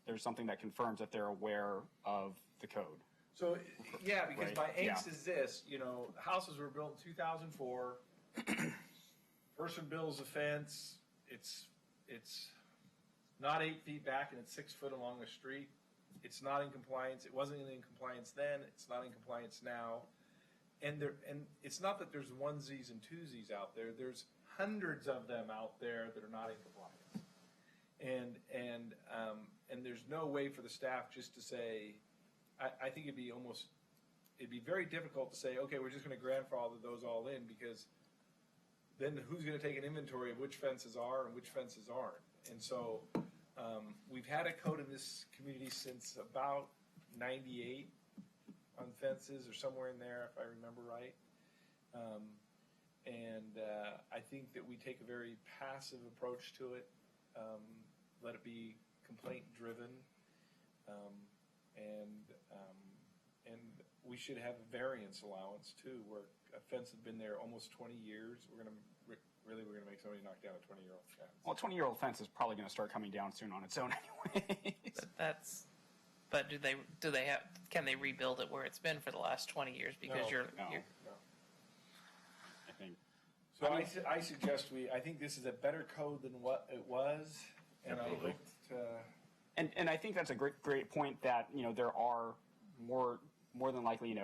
there's something that confirms that they're aware of the code. So, yeah, because Right. my angst Yeah. is this, houses were built in 2004. Person builds a fence, it's not 8 feet back and it's 6 foot along the street. It's not in compliance. It wasn't in compliance then. It's not in compliance now. And it's not that there's onesies and twosies out there. There's hundreds of them out there that are not in compliance. And there's no way for the staff just to say, I think it'd be very difficult to say, okay, we're just going to grandfather those all in, because then who's going to take an inventory of which fences are and which fences aren't? And so we've had a code in this community since about 98 on fences, or somewhere in there, if I remember right. And I think that we take a very passive approach to it, let it be complaint-driven, and we should have a variance allowance too, where a fence had been there almost 20 years. We're gonna make somebody knock down a 20-year-old fence. Well, a 20-year-old fence is probably going to start coming down soon on its own anyway. But can they rebuild it where it's been for the last 20 years? Because No. No. I think. So I suggest I think this is a better code than what it was, and I looked. And I think that's a great point that, there are more than likely,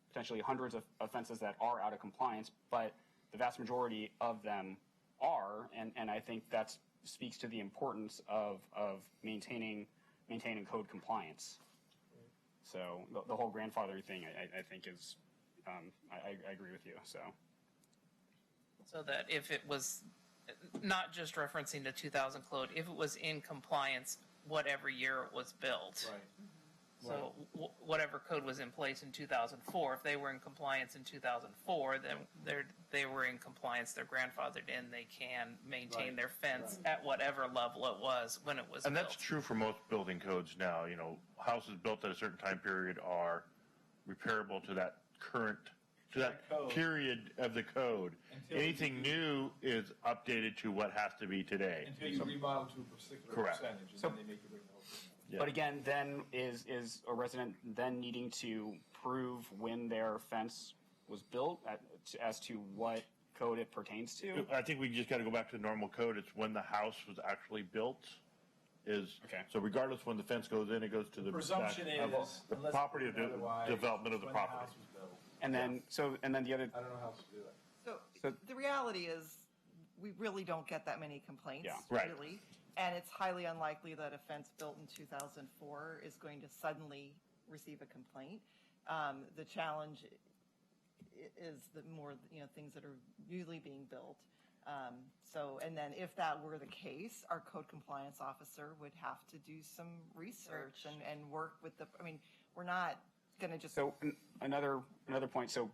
potentially hundreds of offenses that are out of compliance, but the vast majority of them are, and I think that speaks to the importance of maintaining code compliance. So the whole grandfathering thing, I think is, I agree with you, so. So that if it was not just referencing the 2000 code, if it was in compliance, whatever year it was built. Right. So whatever code was in place in 2004, if they were in compliance in 2004, then they were in compliance, they're grandfathered in, they can maintain their fence at whatever level it was when it was And built. that's true for most building codes now. Houses built at a certain time period are repairable to that period of the code. Anything new is updated to what has to be today. Until you remodel to a particular percentage, and then they make you bring the whole thing. Yeah. But again, then is a resident then needing to prove when their fence was built as to what code it pertains to? I think we just got to go back to the normal code. It's when the house was actually built. Okay. So regardless when the fence goes in, it goes to the presumption is the property of the development of the when property. The house was built. And then the other. I don't know how to do it. So the reality is, we really don't get that many complaints, Right. really. And it's highly unlikely that a fence built in 2004 is going to suddenly receive a complaint. The challenge is the more, things that are newly being built. And then if that were the case, our code compliance officer would have to do some research and work with we're not going to just. So another point. So,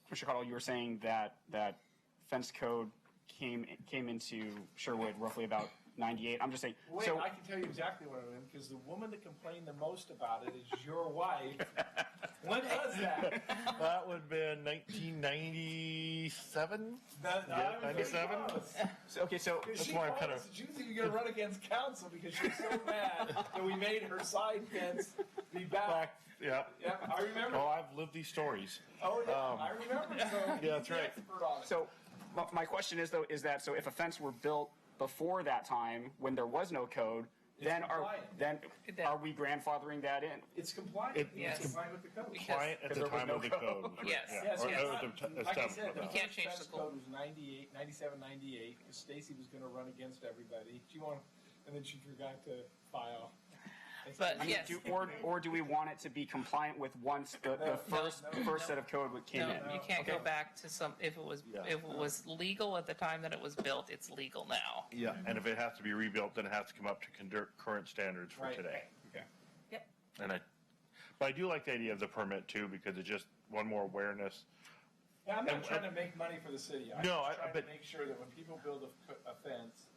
Commissioner Cottle, you were saying that fence code came into Sherwood roughly about 98. I'm just saying. Wait, I can tell you exactly what I mean, because the woman that complained the most about it is your wife. When was that? That would have been 1997? 97? So that's why I'm kind of. She was even going to run against council because she was so mad that we made her side fence be back. Yeah. Yeah, I remember. Oh, I've lived these stories. Oh, yeah, I remember. So yeah, that's right. So my question is that if a fence were built before that time when there was no code, then are we grandfathering that in? It's compliant. Yes. It's compliant with the code. Compliant at the time of the code. Yes. Yes, Or yes. the Like I establishment. said, the You can't first change fence the code. was 98, 97, 98, because Stacy was going to run against everybody. And then she forgot to file. But yes. Or do we want it to be compliant with once the first set of code came No, in? you can't go back to if it was legal at the time that it was built, it's legal now. Yeah, and if it has to be rebuilt, then it has to come up to current standards for today. Okay. Yep. But I do like the idea of the permit too, because it's just one more awareness. Yeah, I'm not trying to make money for the city. I'm No, just trying but- to make sure that when people build a fence,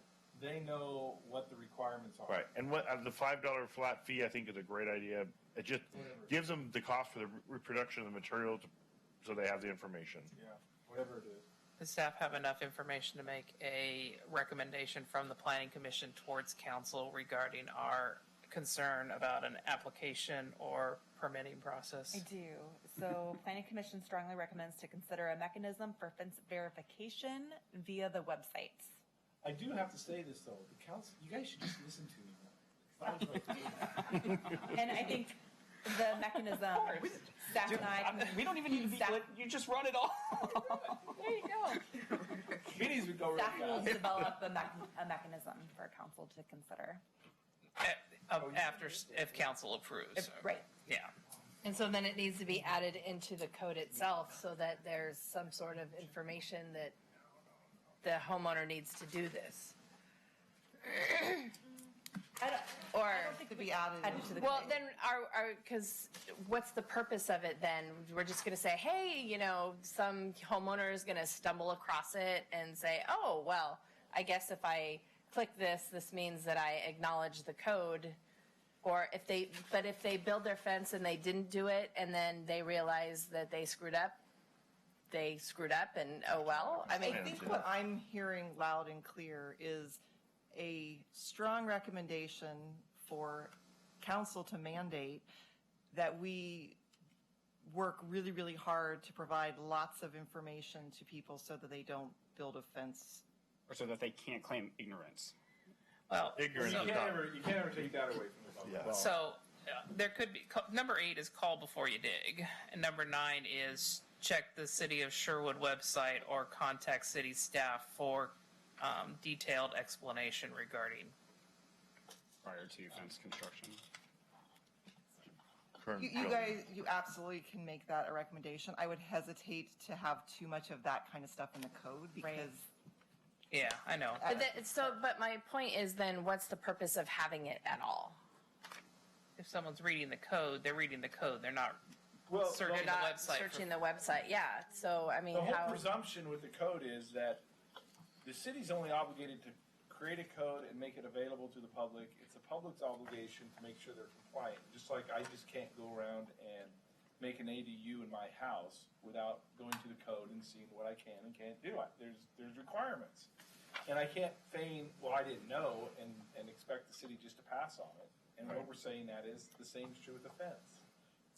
they know what the requirements are. Right, and the $5 flat fee, I think, is a great idea. It just gives them the cost for the reproduction of the materials, so they have the information. Yeah, whatever it is. Does staff have enough information to make a recommendation from the Planning Commission towards council regarding our concern about an application or permitting process? I do. So Planning Commission strongly recommends to consider a mechanism for fence verification via the website. I do have to say this though, the council, you guys should just listen to me. And I think the mechanism, staff and I. We don't even need to be. You just run it all. There you go. Meetings would go really Staff will fast. develop a mechanism for council to consider. If council approves. Right. Yeah. And so then it needs to be added into the code itself so that there's some sort of information that the homeowner needs to do this. Or, I don't think it'd be added into the. well, then because what's the purpose of it then? We're just going to say, hey, some homeowner is going to stumble across it and say, oh, well, I guess if I click this, this means that I acknowledge the code. Or if they build their fence and they didn't do it and then they realize that they screwed up and oh well. I mean, I think what I'm hearing loud and clear is a strong recommendation for council to mandate that we work really, really hard to provide lots of information to people so that they don't build a fence. Or so that they can't claim ignorance. Well, Ignorance You is can't not. ever take that away from the public. Yeah. so there could be, number 8 is call before you dig, and number 9 is check the City of Sherwood website or contact city staff for detailed explanation regarding. Prior to fence construction. Current You building. guys, you absolutely can make that a recommendation. I would hesitate to have too much of that kind of stuff in the code because Yeah, I know. but my point is then what's the purpose of having it at all? If someone's reading the code, they're reading the code. They're not Well, searching They're the not website. searching the website, yeah. So, I mean, the whole how, presumption with the code is that the city's only obligated to create a code and make it available to the public. It's the public's obligation to make sure they're compliant. Just like I just can't go around and make an ADU in my house without going to the code and seeing what I can and can't do. There's requirements. And I can't feign, well, I didn't know, and expect the city just to pass on it. And what we're saying that is the same is true with a fence.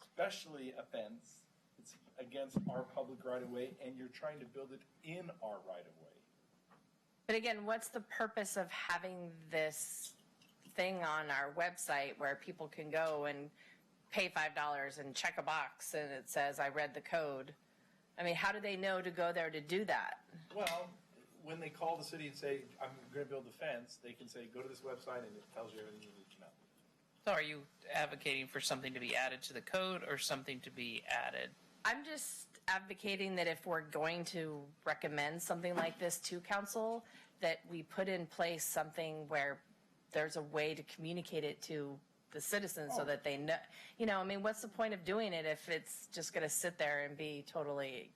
Especially a fence, it's against our public right-of-way, and you're trying to build it in our right-of-way. but again, what's the purpose of having this thing on our website where people can go and pay $5 and check a box and it says, I read the code? I mean, how do they know to go there to do that? Well, when they call the city and say, I'm going to build a fence, they can say, go to this website, and it tells you everything you need to know. So are you advocating for something to be added to the code or something to be added? I'm just advocating that if we're going to recommend something like this to council, that we put in place something where there's a way to communicate it to the citizens so that they know, I mean, what's the point of doing it if it's just going to sit there and be totally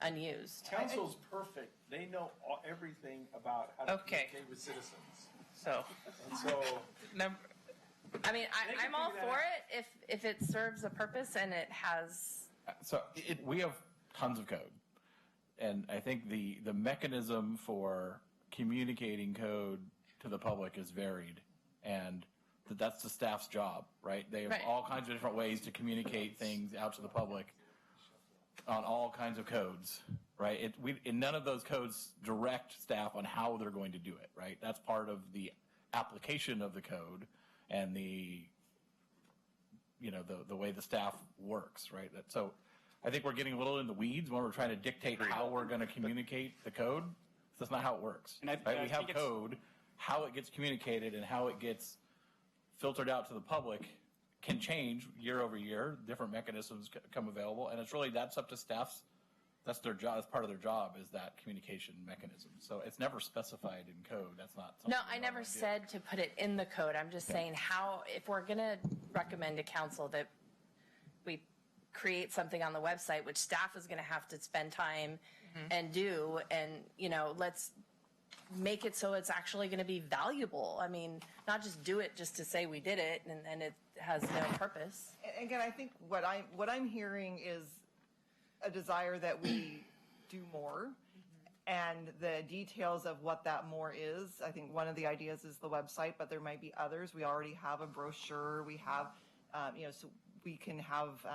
unused? Council's perfect. They know everything about how to Okay. communicate with citizens. So, And so, I mean, They can I'm all figure that for out. it if it serves a purpose and it has. So we have tons of code. And I think the mechanism for communicating code to the public is varied. And that's the staff's job, right? They have Right. all kinds of different ways to communicate things out to the public on all kinds of codes, right? And none of those codes direct staff on how they're going to do it, right? That's part of the application of the code and the way the staff works, right? So I think we're getting a little in the weeds when we're trying to dictate how we're going to communicate the code. That's not how it works. And right? I We have think it's- code, how it gets communicated and how it gets filtered out to the public can change year over year. Different mechanisms come available, and it's really, that's up to staff's, that's their job, that's part of their job, is that communication mechanism. So it's never specified in code. That's not something No, we I never normally do. said to put it in the code. I'm just saying how, if we're going to recommend to council that we create something on the website, which staff is going to have to spend time and do, and, let's make it so it's actually going to be valuable. I mean, not just do it just to say we did it and it has no purpose. And again, I think what I'm hearing is a desire that we do more. And the details of what that more is, I think one of the ideas is the website, but there might be others. We already have a brochure. We have, so we can have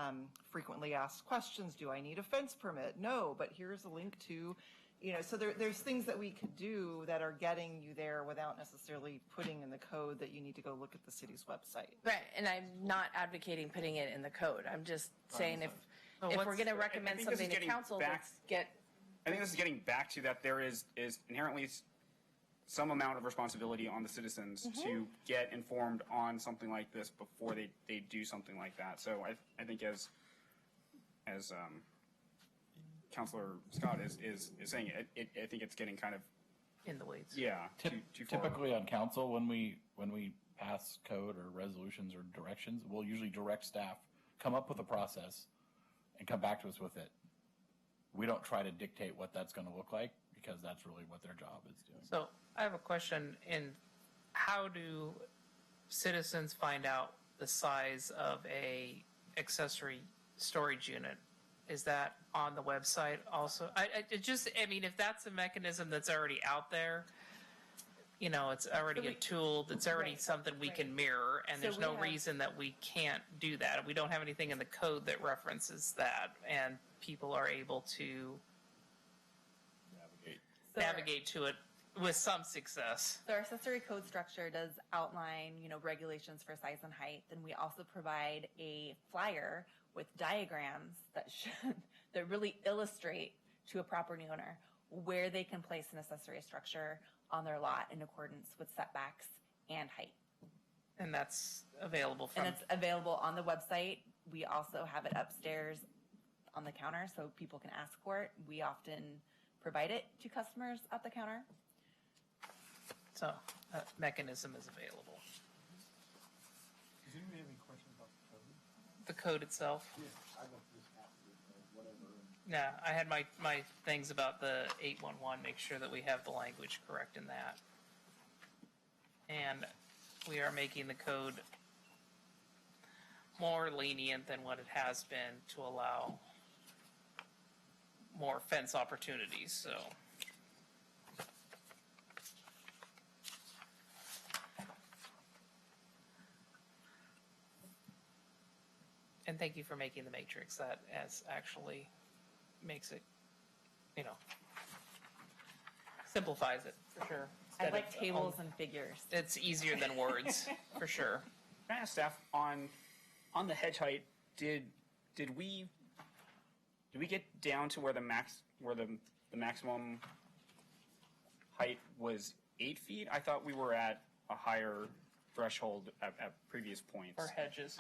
frequently asked questions. Do I need a fence permit? No, but here's a link to, so there's things that we could do that are getting you there without necessarily putting in the code that you need to go look at the city's website. Right, and I'm not advocating putting it in the code. I'm just saying if we're what's- going to I recommend think this is something to getting council, back- let's get. I think this is getting back to that there is inherently some amount of responsibility on the citizens to get informed on something like this before they do something like that. So I think as Councilor Scott is saying, I think it's getting kind of in the weeds. too far. Typically on council, when we pass code or resolutions or directions, we'll usually direct staff, come up with a process, and come back to us with it. We don't try to dictate what that's going to look like, because that's really what their job is doing. So I have a question how do citizens find out the size of a accessory storage unit? Is that on the website also? If that's a mechanism that's already out there, it's already a tool, that's already something we can mirror, and there's no reason that we can't do that. We don't have anything in the code that references that, and people are able to navigate to it with some success. So our accessory code structure does outline, regulations for size and height. Then we also provide a flyer with diagrams that really illustrate to a property owner where they can place an accessory structure on their lot in accordance with setbacks and height. And that's available from... And it's available on the website. We also have it upstairs on the counter so people can ask for it. We often provide it to customers at the counter. So that mechanism is available. Does anybody have any questions about the code? The code itself? Yeah, I don't just have to, whatever. Yeah, I had my things about the 811, make sure that we have the language correct in that. And we are making the code more lenient than what it has been to allow more fence opportunities, so. And thank you for making the matrix. That actually makes it, simplifies it for sure. I like tables and figures. It's easier than words, for sure. Can I ask staff on the hedge height? Did we get down to where the maximum height was 8 feet? I thought we were at a higher threshold at previous points. For hedges.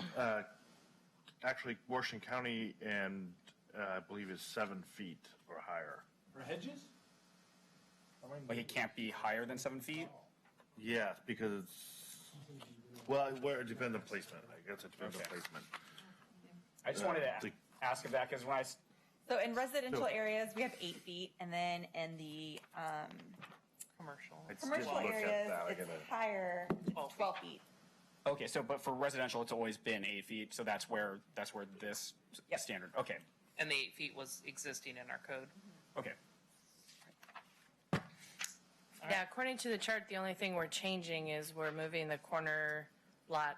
Actually, Washington County and I believe is 7 feet or higher. For hedges? Like it can't be higher than 7 feet? Yes, because where it depends on placement. I guess it depends on placement. I just wanted to ask about because when I So in residential areas, we have 8 feet, and then in the commercial areas, it's higher, 12 feet. Okay, so but for residential, it's always been 8 feet, so that's where this standard. Okay. And the 8 feet was existing in our code. Okay. Yeah, according to the chart, the only thing we're changing is we're moving the corner lot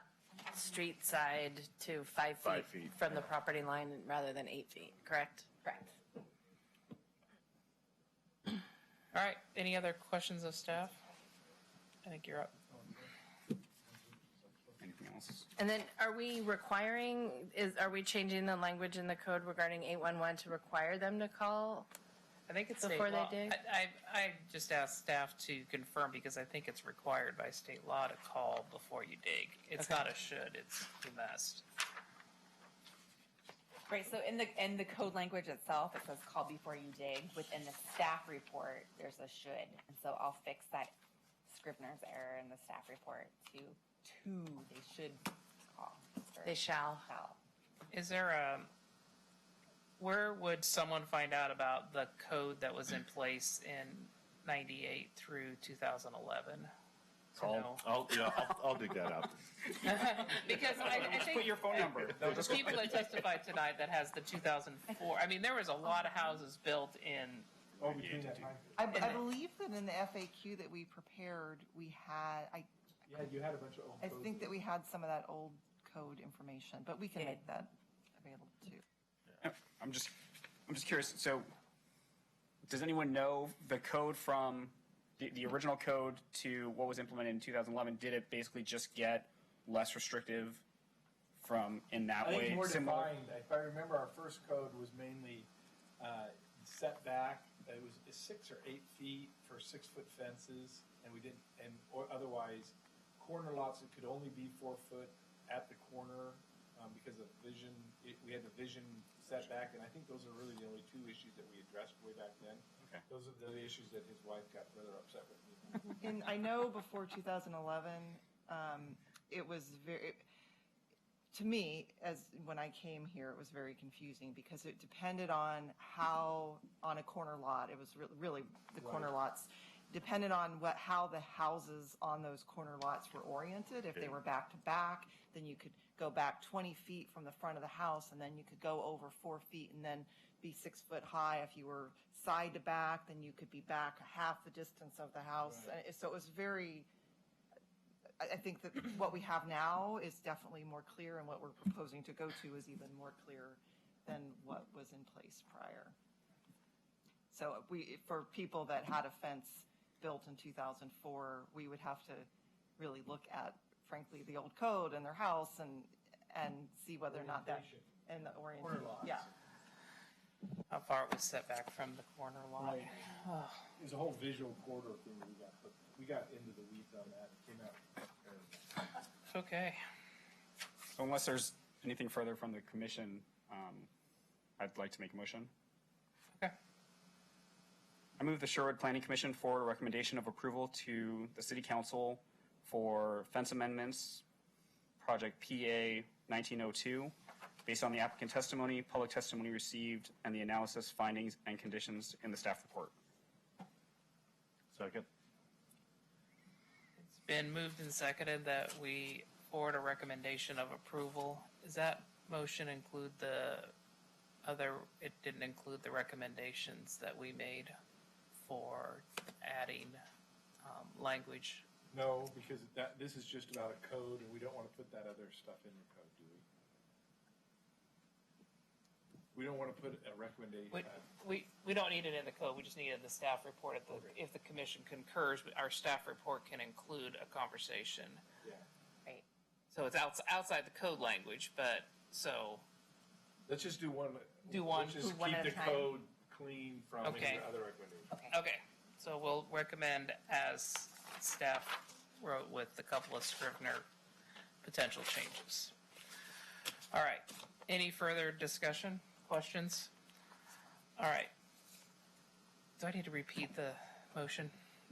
street side to 5 feet from the property line rather than 8 feet, correct? Correct. All right, any other questions of staff? I think you're up. Anything else? And then are we changing the language in the code regarding 811 to require them to call? I think it's before state law. they dig? I just asked staff to confirm because I think it's required by state law to call before you dig. It's not a should, it's you must. Right, so in the code language itself, it says call before you dig. Within the staff report, there's a should. And so I'll fix that Scrivener's error in the staff report to they should call. They shall. Is there where would someone find out about the code that was in place in 98 through 2011? I'll dig that out. Because I think put your phone number. the people that testified tonight that has the 2004, there was a lot of houses built in. Between that time. I believe that in the FAQ that we prepared, we had, Yeah, you had a bunch of old I codes. think that we had some of that old code information, but we can make that available too. I'm just curious. So, does anyone know the code from the original code to what was implemented in 2011? Did it basically just get less restrictive from in that I way? think more Similar- defined. If I remember, our first code was mainly setback. It was 6 or 8 feet for 6-foot fences, and or otherwise, corner lots that could only be 4 foot at the corner because of vision. We had the vision setback, and I think those are really the only 2 issues that we addressed way back then. Okay. Those are the issues that his wife got rather upset with me. And I know before 2011, it was very, to me, as when I came here, it was very confusing because it depended on how, on a corner lot, it was really the corner lots, depended on how the houses on those corner lots were oriented. If they were back to back, then you could go back 20 feet from the front of the house, and then you could go over 4 feet and then be 6 foot high. If you were side to back, then you could be back half the distance of the house. Right. And so it was very, I think that what we have now is definitely more clear, and what we're proposing to go to is even more clear than what was in place prior. So for people that had a fence built in 2004, we would have to really look at, frankly, the old code in their house and see whether or not that, and the Corner lots. yeah. How far it was set back from the corner lot. Right. There's a whole visual corridor thing that we got, but we got into the weeds on that. It came out. Okay. So unless there's anything further from the commission, I'd like to make a motion. Okay. I move the Sherwood Planning Commission forward a recommendation of approval to the City Council for fence amendments, project PA 1902, based on the applicant testimony, public testimony received, and the analysis, findings, and conditions in the staff report. Second. It's been moved and seconded that we forward a recommendation of approval. Does that motion include it didn't include the recommendations that we made for adding language? No, because this is just about a code, and we don't want to put that other stuff in the code, do we? We don't want to put a recommendation. We don't need it in the code, we just need it in the staff report. If the commission concurs, our staff report can include a conversation. Yeah. Right. So it's outside the code language, but so. Let's just do one. Do one. Let's just One keep at a the time. code clean from Okay. any other recommendations. Okay, so we'll recommend as staff wrote with a couple of Scrivener potential changes. All right, any further discussion, questions? All right. Do I need to repeat the motion?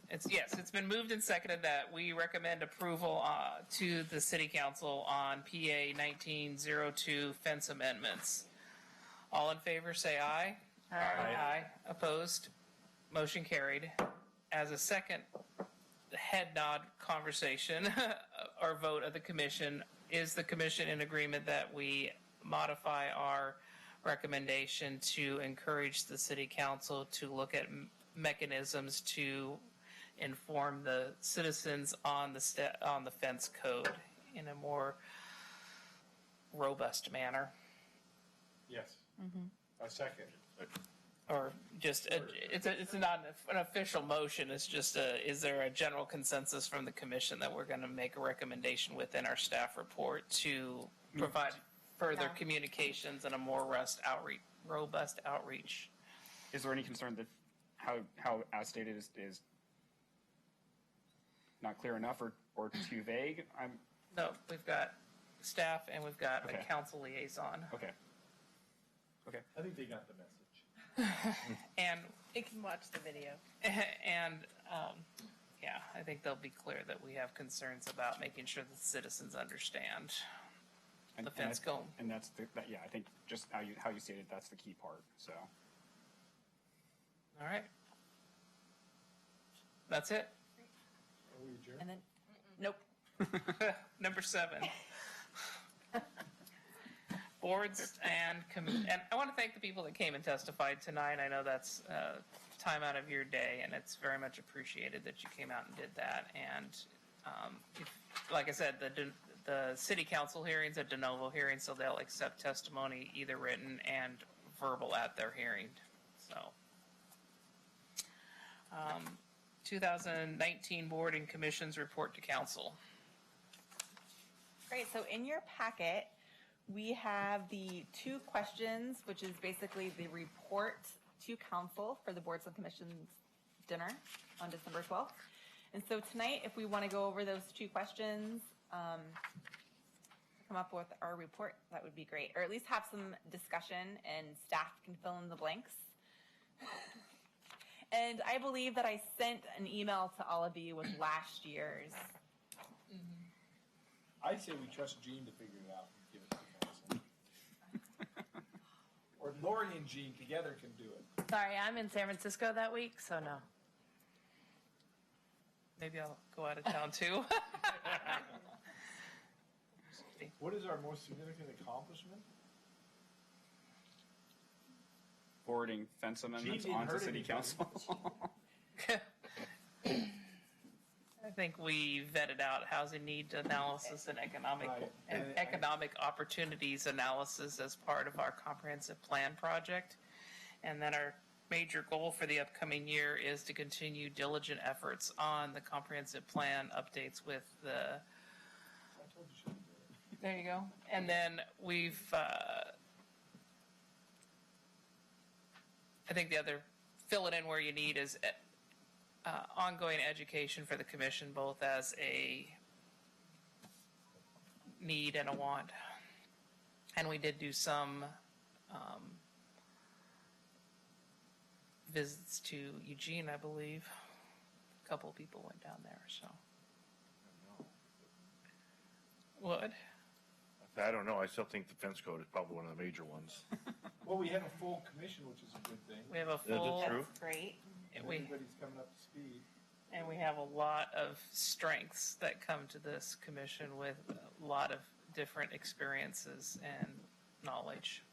It's been moved and seconded that we recommend approval to the City Council on PA 1902 fence amendments. All in favor, say aye. Aye. Opposed? Motion carried. As a second head nod conversation or vote of the commission, is the commission in agreement that we modify our recommendation to encourage the City Council to look at mechanisms to inform the citizens on the fence code in a more robust manner? Yes. A second. Or just, it's not an official motion, it's just is there a general consensus from the commission that we're going to make a recommendation within our staff report to provide further communications and a more robust outreach? Is there any concern that how as stated is not clear enough or too vague? No, we've got staff and we've got Okay. a council liaison. Okay. I think they got the message. And They can watch the video. And, yeah, I think they'll be clear that we have concerns about making sure that citizens understand the fence code. And that's I think just how you stated, that's the key part, so. All right. That's it. Are we adjourned? And then, nope. Number 7. Boards and I want to thank the people that came and testified tonight. I know that's time out of your day, and it's very much appreciated that you came out and did that. And like I said, the city council hearings are de novo hearings, so they'll accept testimony either written and verbal at their hearing. So, 2019 board and commissions report to council. Great, so in your packet, we have the 2 questions, which is basically the report to council for the boards and commissions dinner on December 12th. And so tonight, if we want to go over those 2 questions, come up with our report, that would be great. Or at least have some discussion and staff can fill in the blanks. And I believe that I sent an email to all of you with last year's I say we trust Gene to figure it out and give it to council. Or Lori and Gene together can do it. Sorry, I'm in San Francisco that week, so no. Maybe I'll go out of town too. What is our most significant accomplishment? Forwarding fence amendments didn't onto hurt city anybody. council. I think we vetted out housing need analysis and economic Right. and economic opportunities analysis as part of our comprehensive plan project. And then our major goal for the upcoming year is to continue diligent efforts on the comprehensive plan updates with the. I told you she would do it. There you go. And then we've, I think the other, fill it in where you need is ongoing education for the commission, both as a need and a want. And we did do some visits to Eugene, I believe. A couple of people went down there, so. What? I don't know. I still think the fence code is probably one of the major ones. Well, we have a full commission, which is a good thing. We have a Yeah, full, that's true. That's great. Everybody's coming up to speed. and we have a lot of strengths that come to this commission with a lot of different experiences and knowledge.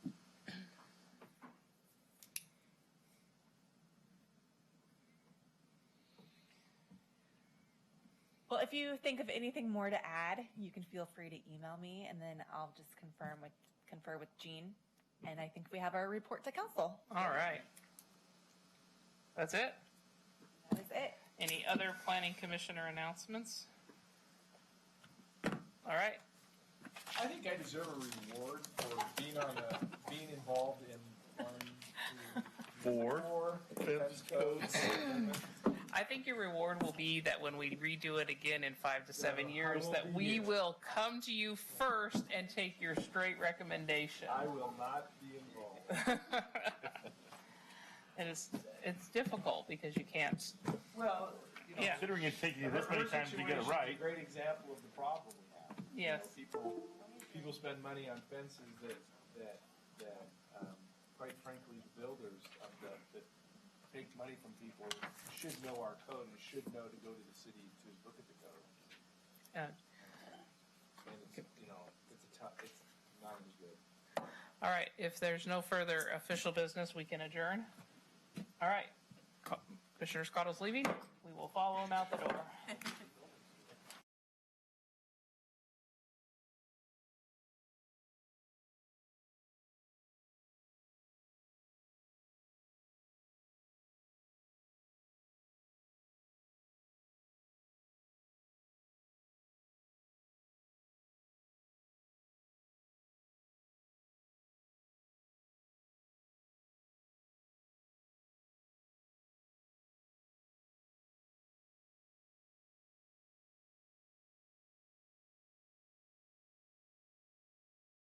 Well, if you think of anything more to add, you can feel free to email me, and then I'll just confer with Jean. And I think we have our report to council. All right. That's it? That is it. Any other planning commissioner announcements? All right. I think I deserve a reward for being involved in Four fence codes. I think your reward will be that when we redo it again in 5 to 7 Yeah, I years, won't that be we here. will come to you first and take your straight recommendation. I will not be involved. And it's difficult because you can't. Well, you know, Yeah. Considering it's taking you her this many times to get it situation's right. a great example of the problem we have. Yes. You know, people spend money on fences that quite frankly, the builders that take money from people should know our code and should know to go to the city to look at the code. And it's, you know, it's not as good. All right. If there's no further official business, we can adjourn. All right. Commissioner Scott is leaving. We will follow him out the door.